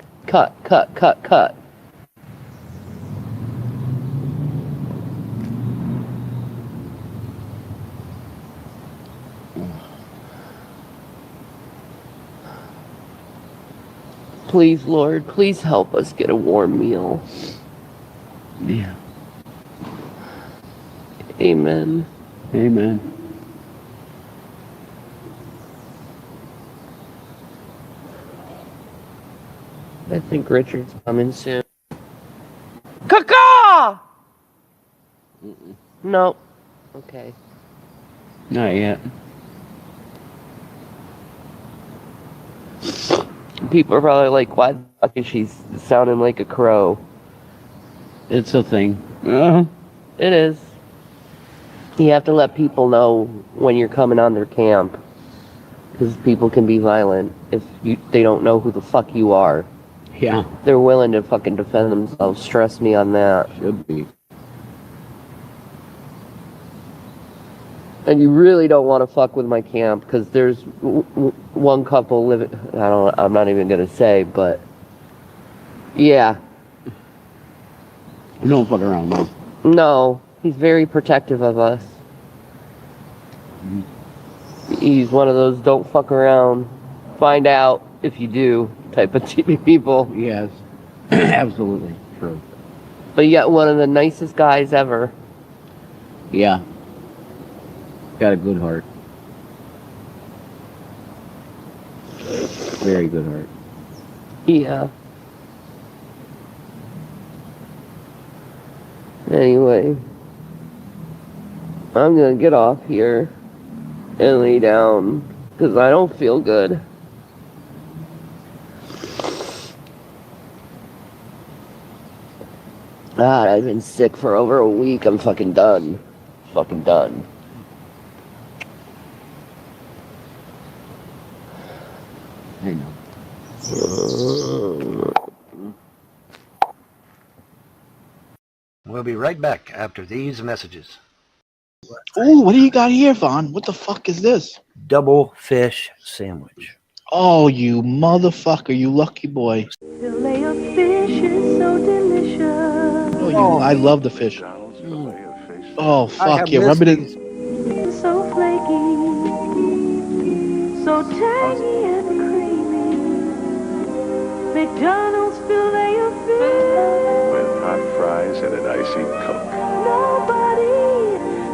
Please, Lord, please help us get a warm meal. Yeah. Amen. Amen. I think Richard's coming soon. Caw! No. Okay. Not yet. People are probably like, why the fuck is she sounding like a crow? It's a thing. It is. You have to let people know when you're coming on their camp. Because people can be violent if they don't know who the fuck you are. Yeah. They're willing to fucking defend themselves. Stress me on that. Should be. And you really don't want to fuck with my camp, because there's one couple living... I'm not even going to say, but... Yeah. You don't fuck around, no. No. He's very protective of us. He's one of those don't fuck around, find out if you do type of people. Yes. Absolutely. True. But yet one of the nicest guys ever. Yeah. Got a good heart. Very good heart. Yeah. Anyway, I'm gonna get off here and lay down because I don't feel good. God, I've been sick for over a week. I'm fucking done. Fucking done. I know. We'll be right back after these messages. Oh, what do you got here, Vaughn? What the fuck is this? Double fish sandwich. Oh, you motherfucker, you lucky boy. Fillet of fish is so delicious. Oh, I love the fish. Oh, fuck yeah, rub it in. So flaky, so tangy and creamy. McDonald's fillet of fish. With hot fries and an icy Coke. Nobody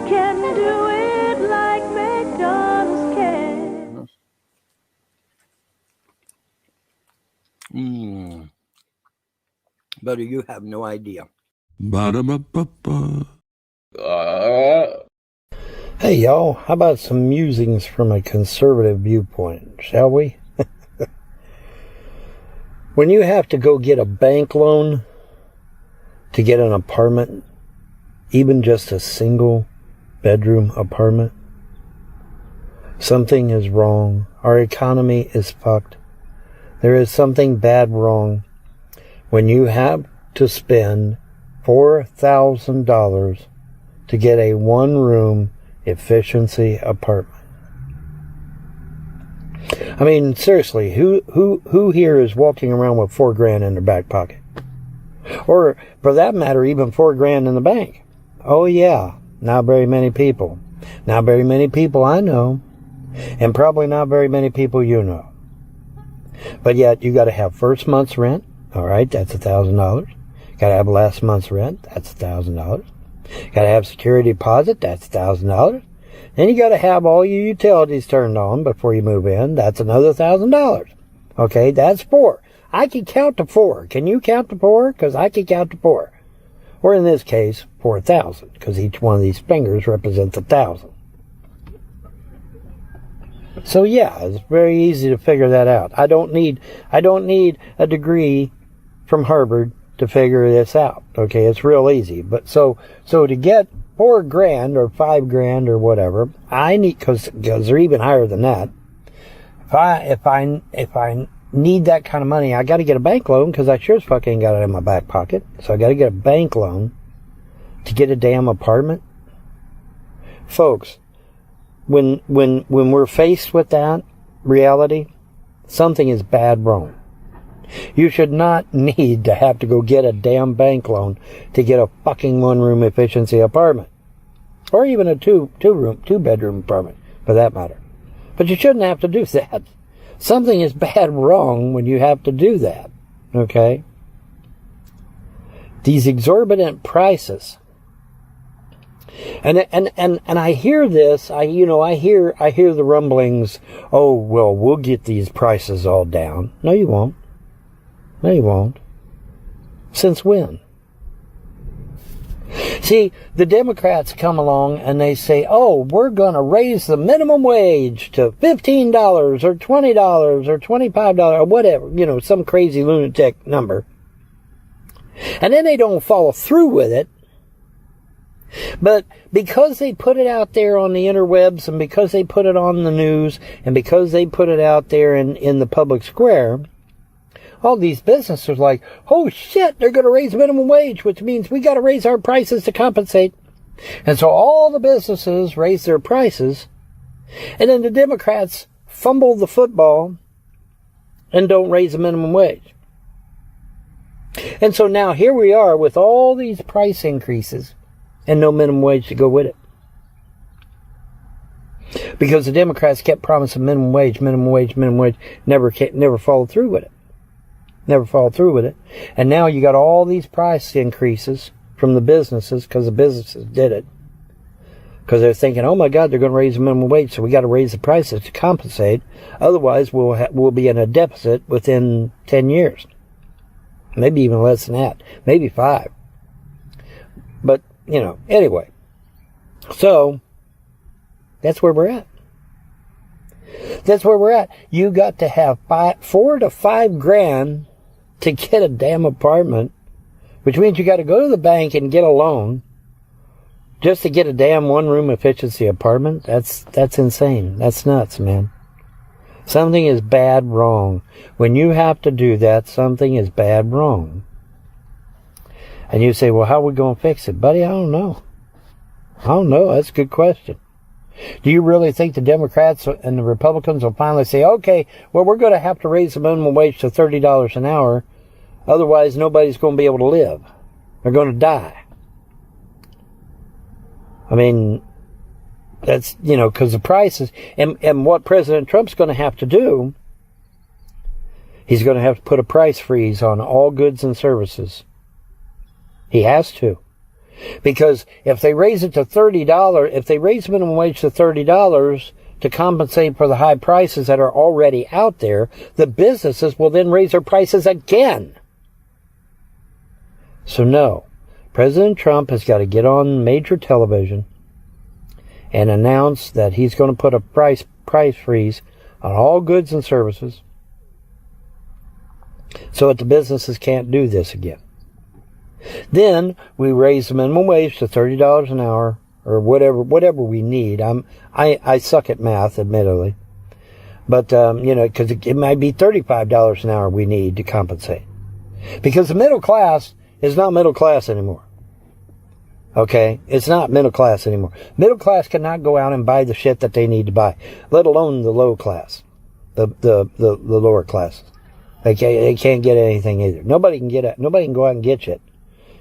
can do it like McDonald's can. Buddy, you have no idea. Ba-da-ba-ba-ba. Hey, y'all, how about some musings from a conservative viewpoint, shall we? When you have to go get a bank loan to get an apartment, even just a single bedroom apartment, something is wrong. Our economy is fucked. There is something bad wrong when you have to spend $4,000 to get a one-room efficiency apartment. I mean, seriously, who here is walking around with $4,000 in their back pocket? Or, for that matter, even $4,000 in the bank? Oh yeah, not very many people. Not very many people I know, and probably not very many people you know. But yet, you got to have first month's rent. All right, that's $1,000. Got to have last month's rent. That's $1,000. Got to have security deposit. That's $1,000. Then you got to have all your utilities turned on before you move in. That's another $1,000. Okay, that's 4. I can count to 4. Can you count to 4? Because I can count to 4. Or in this case, 4,000, because each one of these fingers represents 1,000. So yeah, it's very easy to figure that out. I don't need a degree from Harvard to figure this out. Okay, it's real easy. But so to get $4,000 or $5,000 or whatever, I need, because they're even higher than that. If I need that kind of money, I got to get a bank loan, because I sure as fuck ain't got it in my back pocket. So I got to get a bank loan to get a damn apartment. Folks, when we're faced with that reality, something is bad wrong. You should not need to have to go get a damn bank loan to get a fucking one-room efficiency apartment. Or even a two-bedroom apartment, for that matter. But you shouldn't have to do that. Something is bad wrong when you have to do that. Okay? These exorbitant prices. And I hear this, I hear the rumblings, oh, well, we'll get these prices all down. No, you won't. No, you won't. Since when? See, the Democrats come along and they say, oh, we're going to raise the minimum wage to $15 or $20 or $25 or whatever, some crazy lunatic number. And then they don't follow through with it. But because they put it out there on the interwebs and because they put it on the news and because they put it out there in the public square, all these businesses are like, oh shit, they're going to raise minimum wage, which means we got to raise our prices to compensate. And so all the businesses raise their prices, and then the Democrats fumble the football and don't raise the minimum wage. And so now here we are with all these price increases and no minimum wage to go with it. Because the Democrats kept promising minimum wage, never followed through with it. Never followed through with it. And now you got all these price increases from the businesses because the businesses did it. Because they're thinking, oh my God, they're going to raise the minimum wage, so we got to raise the prices to compensate. Otherwise, we'll be in a deficit within 10 years. Maybe even less than that. Maybe 5. But, anyway. So, that's where we're at. That's where we're at. You got to have $4,000 to $5,000 to get a damn apartment, which means you got to go to the bank and get a loan just to get a damn one-room efficiency apartment. That's insane. That's nuts, man. Something is bad wrong. When you have to do that, something is bad wrong. And you say, well, how are we going to fix it? Buddy, I don't know. That's a good question. Do you really think the Democrats and the Republicans will finally say, okay, well, we're going to have to raise the minimum wage to $30 an hour. Otherwise, nobody's going to be able to live. They're going to die. I mean, that's, because the prices, and what President Trump's going to have to do, he's going to have to put a price freeze on all goods and services. He has to. Because if they raise it to $30, if they raise minimum wage to $30 to compensate for the high prices that are already out there, the businesses will then raise their prices again. So no, President Trump has got to get on major television and announce that he's going to put a price freeze on all goods and services so that the businesses can't do this again. Then we raise the minimum wage to $30 an hour or whatever we need. I suck at math, admittedly. But, because it might be $35 an hour we need to compensate. Because the middle class is not middle class anymore. Okay? It's not middle class anymore. Middle class cannot go out and buy the shit that they need to buy, let alone the low class, the lower classes. They can't get anything either. Nobody can go out and get shit.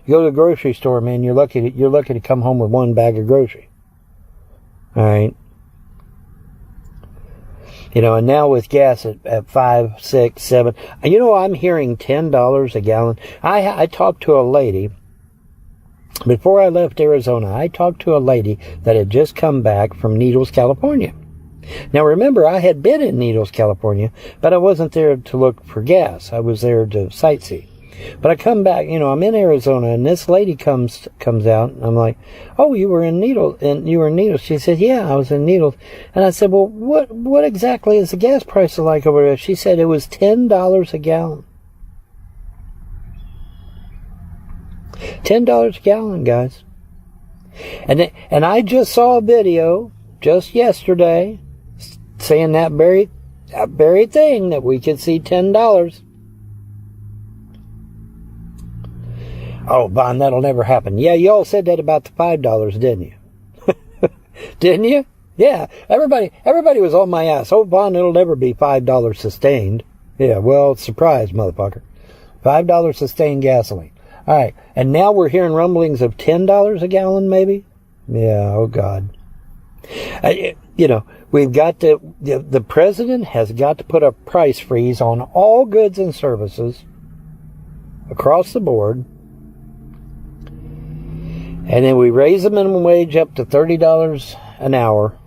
You go to the grocery store, man, you're lucky to come home with one bag of grocery. All right. And now with gas at $5, $6, $7, I'm hearing $10 a gallon. I talked to a lady before I left Arizona. I talked to a lady that had just come back from Needles, California. Now remember, I had been in Needles, California, but I wasn't there to look for gas. I was there to sightsee. But I come back, I'm in Arizona, and this lady comes out, and I'm like, oh, you were in Needles. She said, yeah, I was in Needles. And I said, well, what exactly is the gas price like over there? She said it was $10 a gallon. $10 a gallon, guys. And I just saw a video just yesterday saying that very thing, that we could see $10. Oh, Bon, that'll never happen. Yeah, you all said that about the $5, didn't you? Didn't you? Yeah, everybody was on my ass. Oh, Bon, it'll never be $5 sustained. Yeah, well, surprise, motherfucker. $5 sustained gasoline. All right, and now we're hearing rumblings of $10 a gallon, maybe? Yeah, oh, God. We've got the president has got to put a price freeze on all goods and services across the board. And then we raise the minimum wage up to $30 an hour.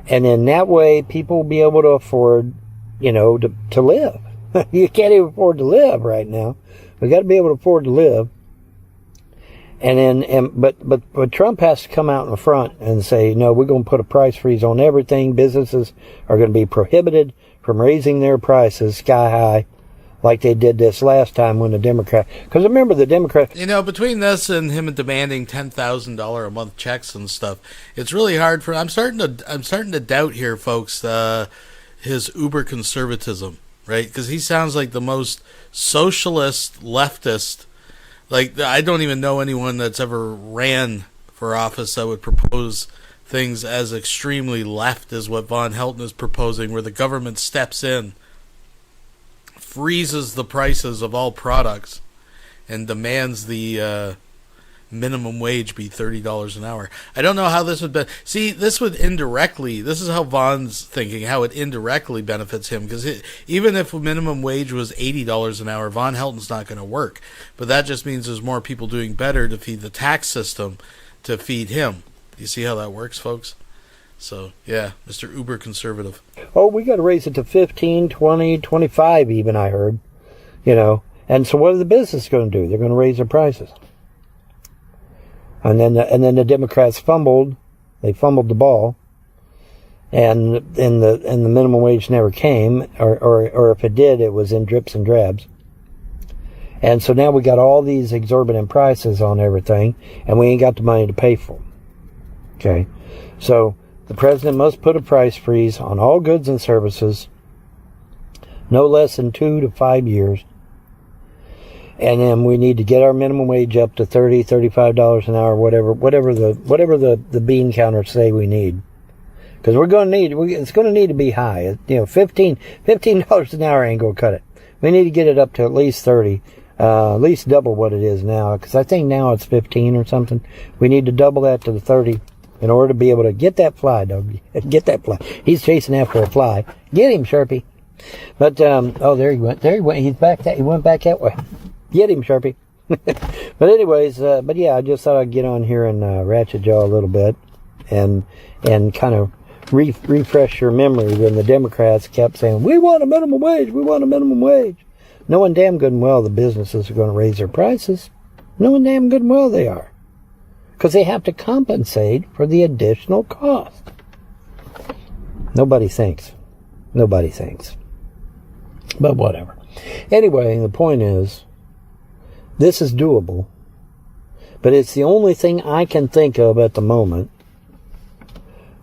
And then that way people will be able to afford, to live. You can't even afford to live right now. We got to be able to afford to live. But Trump has to come out in the front and say, no, we're going to put a price freeze on everything. Businesses are going to be prohibited from raising their prices sky high, like they did this last time when the Democrat. Because remember, the Democrat. Between this and him demanding $10,000 a month checks and stuff, it's really hard for. I'm starting to doubt here, folks, his uber conservatism, right? Because he sounds like the most socialist leftist. Like, I don't even know anyone that's ever ran for office that would propose things as extremely left as what Von Helton is proposing, where the government steps in, freezes the prices of all products, and demands the minimum wage be $30 an hour. I don't know how this would be. See, this would indirectly, this is how Von's thinking, how it indirectly benefits him, because even if minimum wage was $80 an hour, Von Helton's not going to work. But that just means there's more people doing better to feed the tax system to feed him. You see how that works, folks? So, yeah, Mr. Uber Conservative. Oh, we got to raise it to 15, 20, 25 even, I heard. And so what are the businesses going to do? They're going to raise their prices. And then the Democrats fumbled. They fumbled the ball. And the minimum wage never came, or if it did, it was in drips and drabs. And so now we got all these exorbitant prices on everything, and we ain't got the money to pay for them. Okay? So the president must put a price freeze on all goods and services, no less than 2 to 5 years. And then we need to get our minimum wage up to $30, $35 an hour, whatever the bean counters say we need. Because it's going to need to be high. $15 an hour ain't going to cut it. We need to get it up to at least 30, at least double what it is now. Because I think now it's 15 or something. We need to double that to the 30 in order to be able to get that fly, dog. Get that fly. He's chasing after a fly. Get him, Sharpie. But there he went. He's back. He went back that way. Get him, Sharpie. But anyways, I just thought I'd get on here and ratchet jaw a little bit and kind of refresh your memory when the Democrats kept saying, we want a minimum wage, we want a minimum wage. Knowing damn good and well the businesses are going to raise their prices. Knowing damn good and well they are. Because they have to compensate for the additional cost. Nobody thinks. But whatever. Anyway, the point is, this is doable, but it's the only thing I can think of at the moment.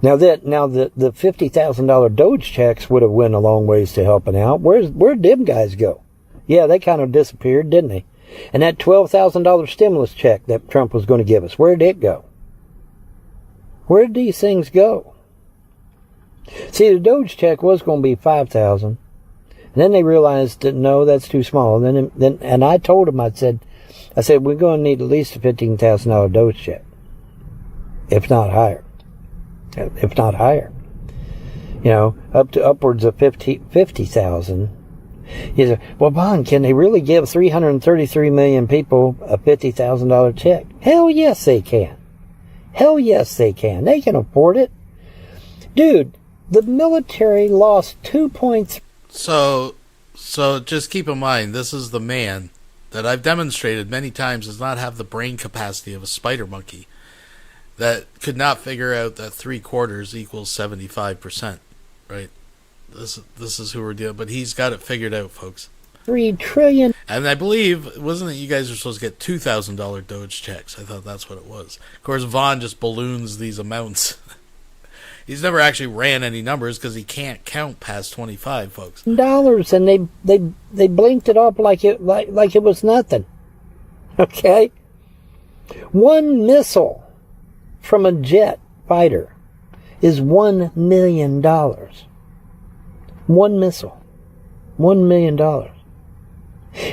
Now the $50,000 Doge checks would have went a long ways to helping out. Where'd them guys go? Yeah, they kind of disappeared, didn't they? And that $12,000 stimulus check that Trump was going to give us, where'd it go? Where did these things go? See, the Doge check was going to be $5,000. And then they realized that, no, that's too small. And I told them, I said, we're going to need at least a $15,000 Doge check. If not higher. Up to upwards of 50,000. You say, well, Bon, can they really give 333 million people a $50,000 check? Hell yes, they can. They can afford it. Dude, the military lost 2.3. So just keep in mind, this is the man that I've demonstrated many times does not have the brain capacity of a spider monkey, that could not figure out that 3/4 equals 75%, right? This is who we're dealing with, but he's got it figured out, folks. $3 trillion. And I believe, wasn't it you guys were supposed to get $2,000 Doge checks? I thought that's what it was. Of course, Vaughn just balloons these amounts. He's never actually ran any numbers because he can't count past 25, folks. Dollars, and they blinked it up like it was nothing. Okay? One missile from a jet fighter is $1 million. One missile. $1 million.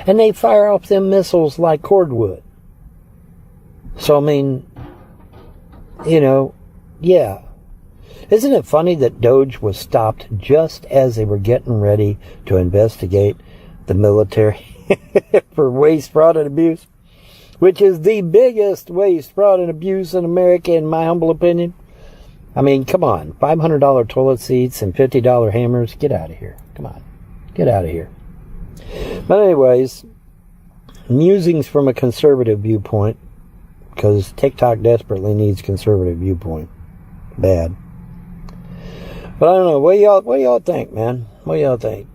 And they fire off them missiles like cordwood. So, I mean, yeah. Isn't it funny that Doge was stopped just as they were getting ready to investigate the military for waste, fraud, and abuse? Which is the biggest waste, fraud, and abuse in America, in my humble opinion. I mean, come on. $500 toilet seats and $50 hammers. Get out of here. Come on. Get out of here. But anyways, musings from a conservative viewpoint. because TikTok desperately needs conservative viewpoint. Bad. But I don't know. What do y'all think, man? What do y'all think?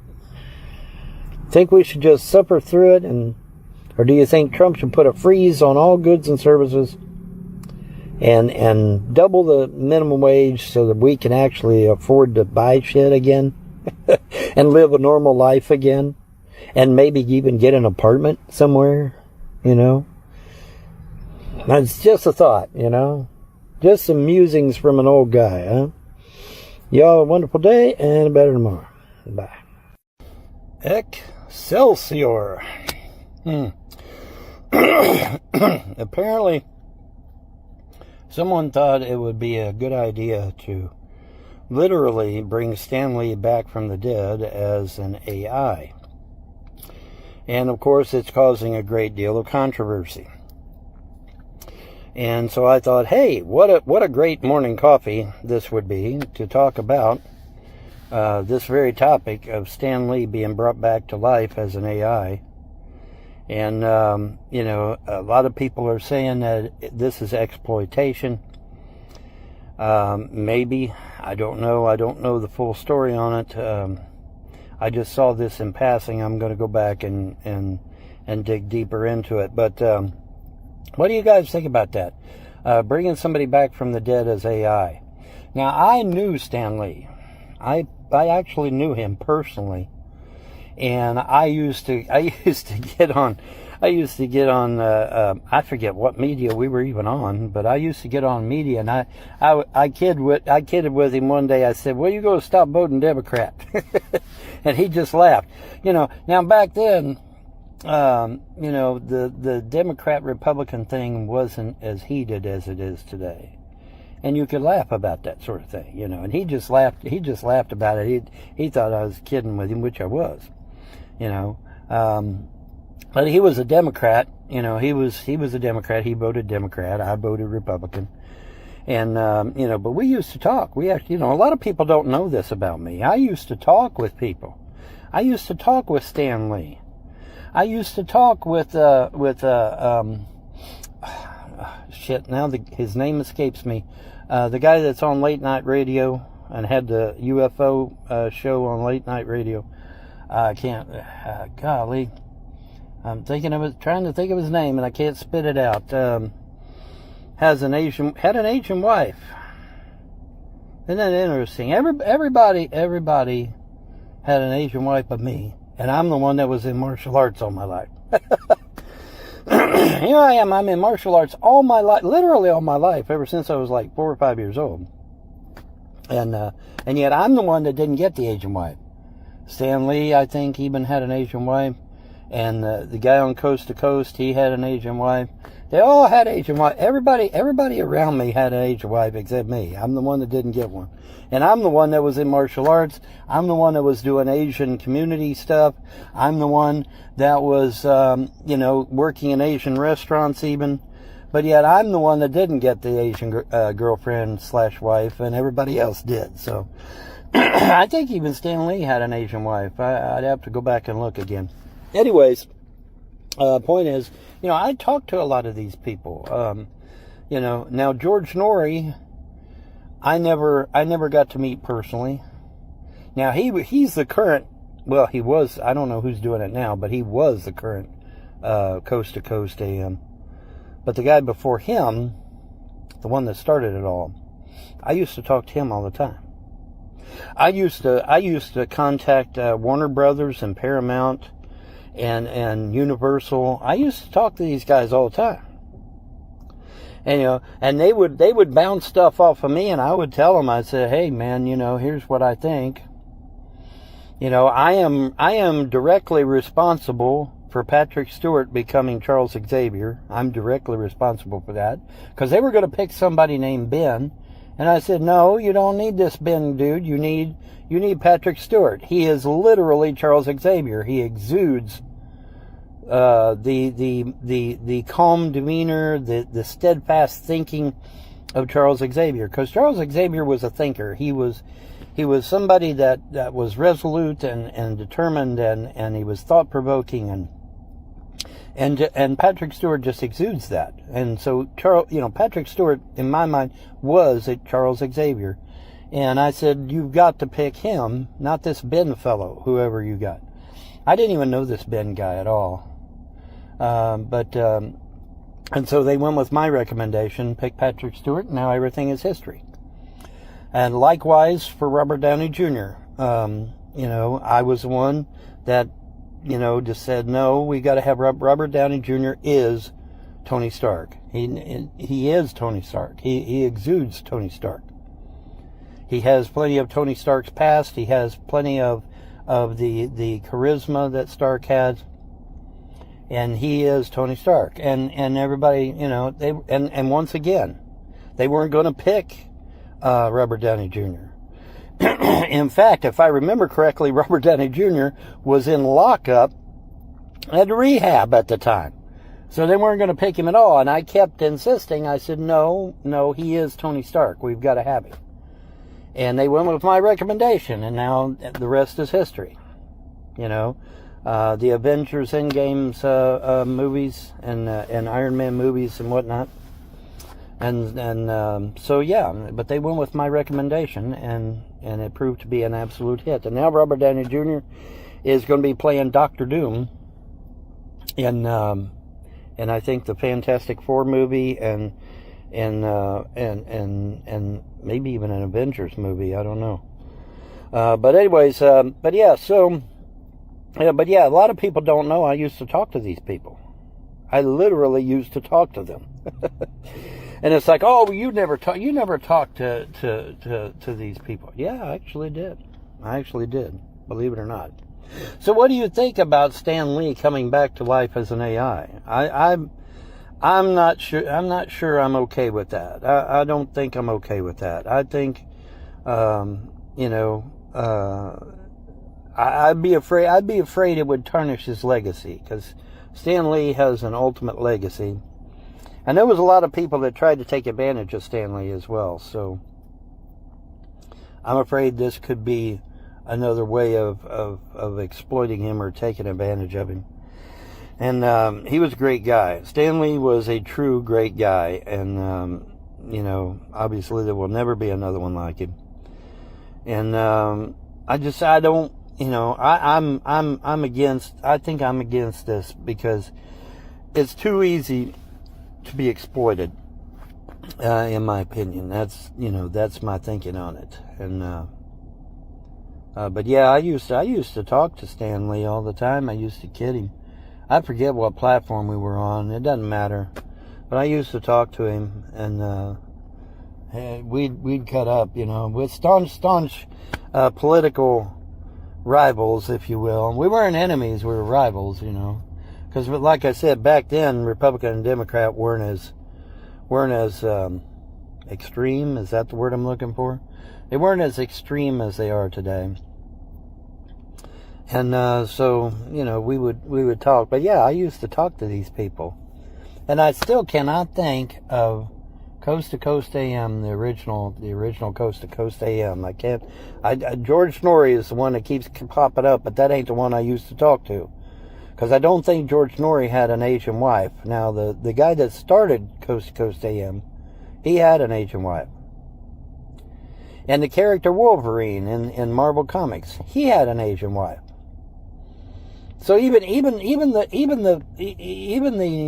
Think we should just suffer through it, or do you think Trump should put a freeze on all goods and services and double the minimum wage so that we can actually afford to buy shit again and live a normal life again, and maybe even get an apartment somewhere, you know? It's just a thought, you know? Just some musings from an old guy, huh? Y'all have a wonderful day and a better tomorrow. Bye. Excelsior. Apparently, someone thought it would be a good idea to literally bring Stan Lee back from the dead as an AI. And of course, it's causing a great deal of controversy. And so I thought, hey, what a great morning coffee this would be to talk about this very topic of Stan Lee being brought back to life as an AI. And, you know, a lot of people are saying that this is exploitation. Maybe. I don't know. I don't know the full story on it. I just saw this in passing. I'm going to go back and dig deeper into it. But what do you guys think about that? Bringing somebody back from the dead as AI. Now, I knew Stan Lee. I actually knew him personally, and I used to get on I forget what media we were even on, but I used to get on media, and I kidded with him one day. I said, "Well, you go stop voting Democrat," and he just laughed. You know, now back then, you know, the Democrat-Republican thing wasn't as heated as it is today. And you could laugh about that sort of thing, you know. And he just laughed about it. He thought I was kidding with him, which I was, you know. But he was a Democrat, you know. He was a Democrat. He voted Democrat. I voted Republican. And, you know, but we used to talk. We actually, you know, a lot of people don't know this about me. I used to talk with people. I used to talk with Stan Lee. I used to talk with shit, now his name escapes me. The guy that's on late night radio and had the UFO show on late night radio. I can't, golly. I'm trying to think of his name, and I can't spit it out. Had an Asian wife. Isn't that interesting? Everybody had an Asian wife but me, and I'm the one that was in martial arts all my life. Here I am. I'm in martial arts all my life, literally all my life, ever since I was like 4 or 5 years old. And yet I'm the one that didn't get the Asian wife. Stan Lee, I think, even had an Asian wife. And the guy on Coast to Coast, he had an Asian wife. They all had Asian wife. Everybody around me had an Asian wife except me. I'm the one that didn't get one. And I'm the one that was in martial arts. I'm the one that was doing Asian community stuff. I'm the one that was, you know, working in Asian restaurants even. But yet I'm the one that didn't get the Asian girlfriend / wife, and everybody else did. So I think even Stan Lee had an Asian wife. I'd have to go back and look again. Anyways, point is, you know, I talked to a lot of these people. You know, now George Norrie, I never got to meet personally. Now he's the current, well, he was, I don't know who's doing it now, but he was the current Coast to Coast AM. But the guy before him, the one that started it all, I used to talk to him all the time. I used to contact Warner Brothers and Paramount and Universal. I used to talk to these guys all the time. And, you know, and they would bounce stuff off of me, and I would tell them, I'd say, hey man, you know, here's what I think. You know, I am directly responsible for Patrick Stewart becoming Charles Xavier. I'm directly responsible for that. Because they were going to pick somebody named Ben. And I said, no, you don't need this Ben dude. You need Patrick Stewart. He is literally Charles Xavier. He exudes the calm demeanor, the steadfast thinking of Charles Xavier. Because Charles Xavier was a thinker. He was somebody that was resolute and determined, and he was thought-provoking, And Patrick Stewart just exudes that. And so Patrick Stewart, in my mind, was a Charles Xavier. And I said, you've got to pick him, not this Ben fellow, whoever you got. I didn't even know this Ben guy at all. And so they went with my recommendation, pick Patrick Stewart, and now everything is history. And likewise for Robert Downey Jr. I was the one that, just said, no, we got to have Robert Downey Jr. is Tony Stark. He is Tony Stark. He exudes Tony Stark. He has plenty of Tony Stark's past. He has plenty of the charisma that Stark had. And he is Tony Stark. And everybody, and once again, they weren't going to pick Robert Downey Jr. In fact, if I remember correctly, Robert Downey Jr. was in lockup at rehab at the time. So they weren't going to pick him at all. And I kept insisting. I said, no, he is Tony Stark. We've got to have him. And they went with my recommendation. And now the rest is history. The Avengers Endgame's movies and Iron Man movies and whatnot. So yeah, but they went with my recommendation, and it proved to be an absolute hit. And now Robert Downey Jr. is going to be playing Doctor Doom in I think the Fantastic Four movie and maybe even an Avengers movie. I don't know. But anyways, a lot of people don't know I used to talk to these people. I literally used to talk to them. And it's like, oh, you never talked to these people. Yeah, I actually did. Believe it or not. So what do you think about Stan Lee coming back to life as an AI? I'm not sure I'm okay with that. I don't think I'm okay with that. I think, I'd be afraid it would tarnish his legacy, because Stan Lee has an ultimate legacy. And there was a lot of people that tried to take advantage of Stan Lee as well. So I'm afraid this could be another way of exploiting him or taking advantage of him. And he was a great guy. Stan Lee was a true great guy. And, obviously there will never be another one like him. And I'm against this, because it's too easy to be exploited, in my opinion. That's my thinking on it. And but yeah, I used to talk to Stan Lee all the time. I used to kid him. I forget what platform we were on. It doesn't matter. But I used to talk to him, and we'd cut up, with staunch political rivals, if you will. We weren't enemies, we were rivals, because like I said, back then Republican and Democrat weren't as extreme. Is that the word I'm looking for? They weren't as extreme as they are today. And so we would talk. But yeah, I used to talk to these people, and I still cannot think of Coast to Coast AM, the original Coast to Coast AM. I can't. George Norrie is the one that keeps popping up, but that ain't the one I used to talk to, because I don't think George Norrie had an Asian wife. Now the guy that started Coast to Coast AM, he had an Asian wife, and the character Wolverine in Marvel Comics, he had an Asian wife. So even the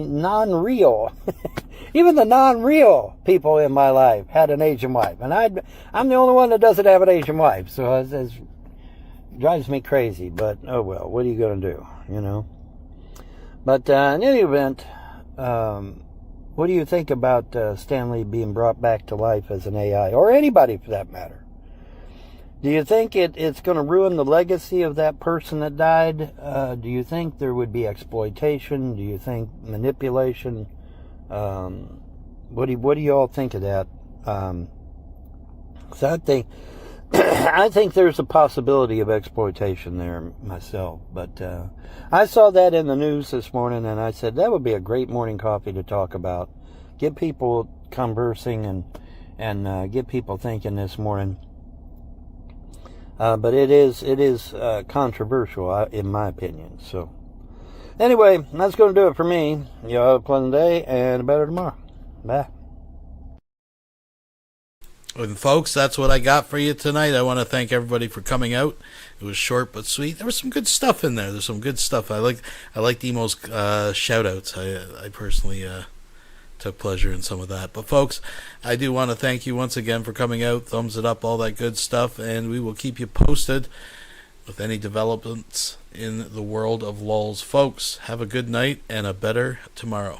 non-real even the non-real people in my life had an Asian wife, and I'm the only one that doesn't have an Asian wife. So it drives me crazy. But oh well, what are you going to do? But in any event, what do you think about Stan Lee being brought back to life as an AI, or anybody for that matter? Do you think it's going to ruin the legacy of that person that died? Do you think there would be exploitation? Do you think manipulation? What do you all think of that? So I think there's a possibility of exploitation there myself. But I saw that in the news this morning, and I said that would be a great morning coffee to talk about. Get people conversing and get people thinking this morning. But it is controversial, in my opinion. So Anyway, that's going to do it for me. You all have a pleasant day and a better tomorrow. Bye. And folks, that's what I got for you tonight. I want to thank everybody for coming out. It was short but sweet. There was some good stuff in there. There's some good stuff. I liked Emo's shout outs. I personally took pleasure in some of that. But folks, I do want to thank you once again for coming out. Thumbs it up, all that good stuff, and we will keep you posted with any developments in the world of lulz. Folks, have a good night and a better tomorrow.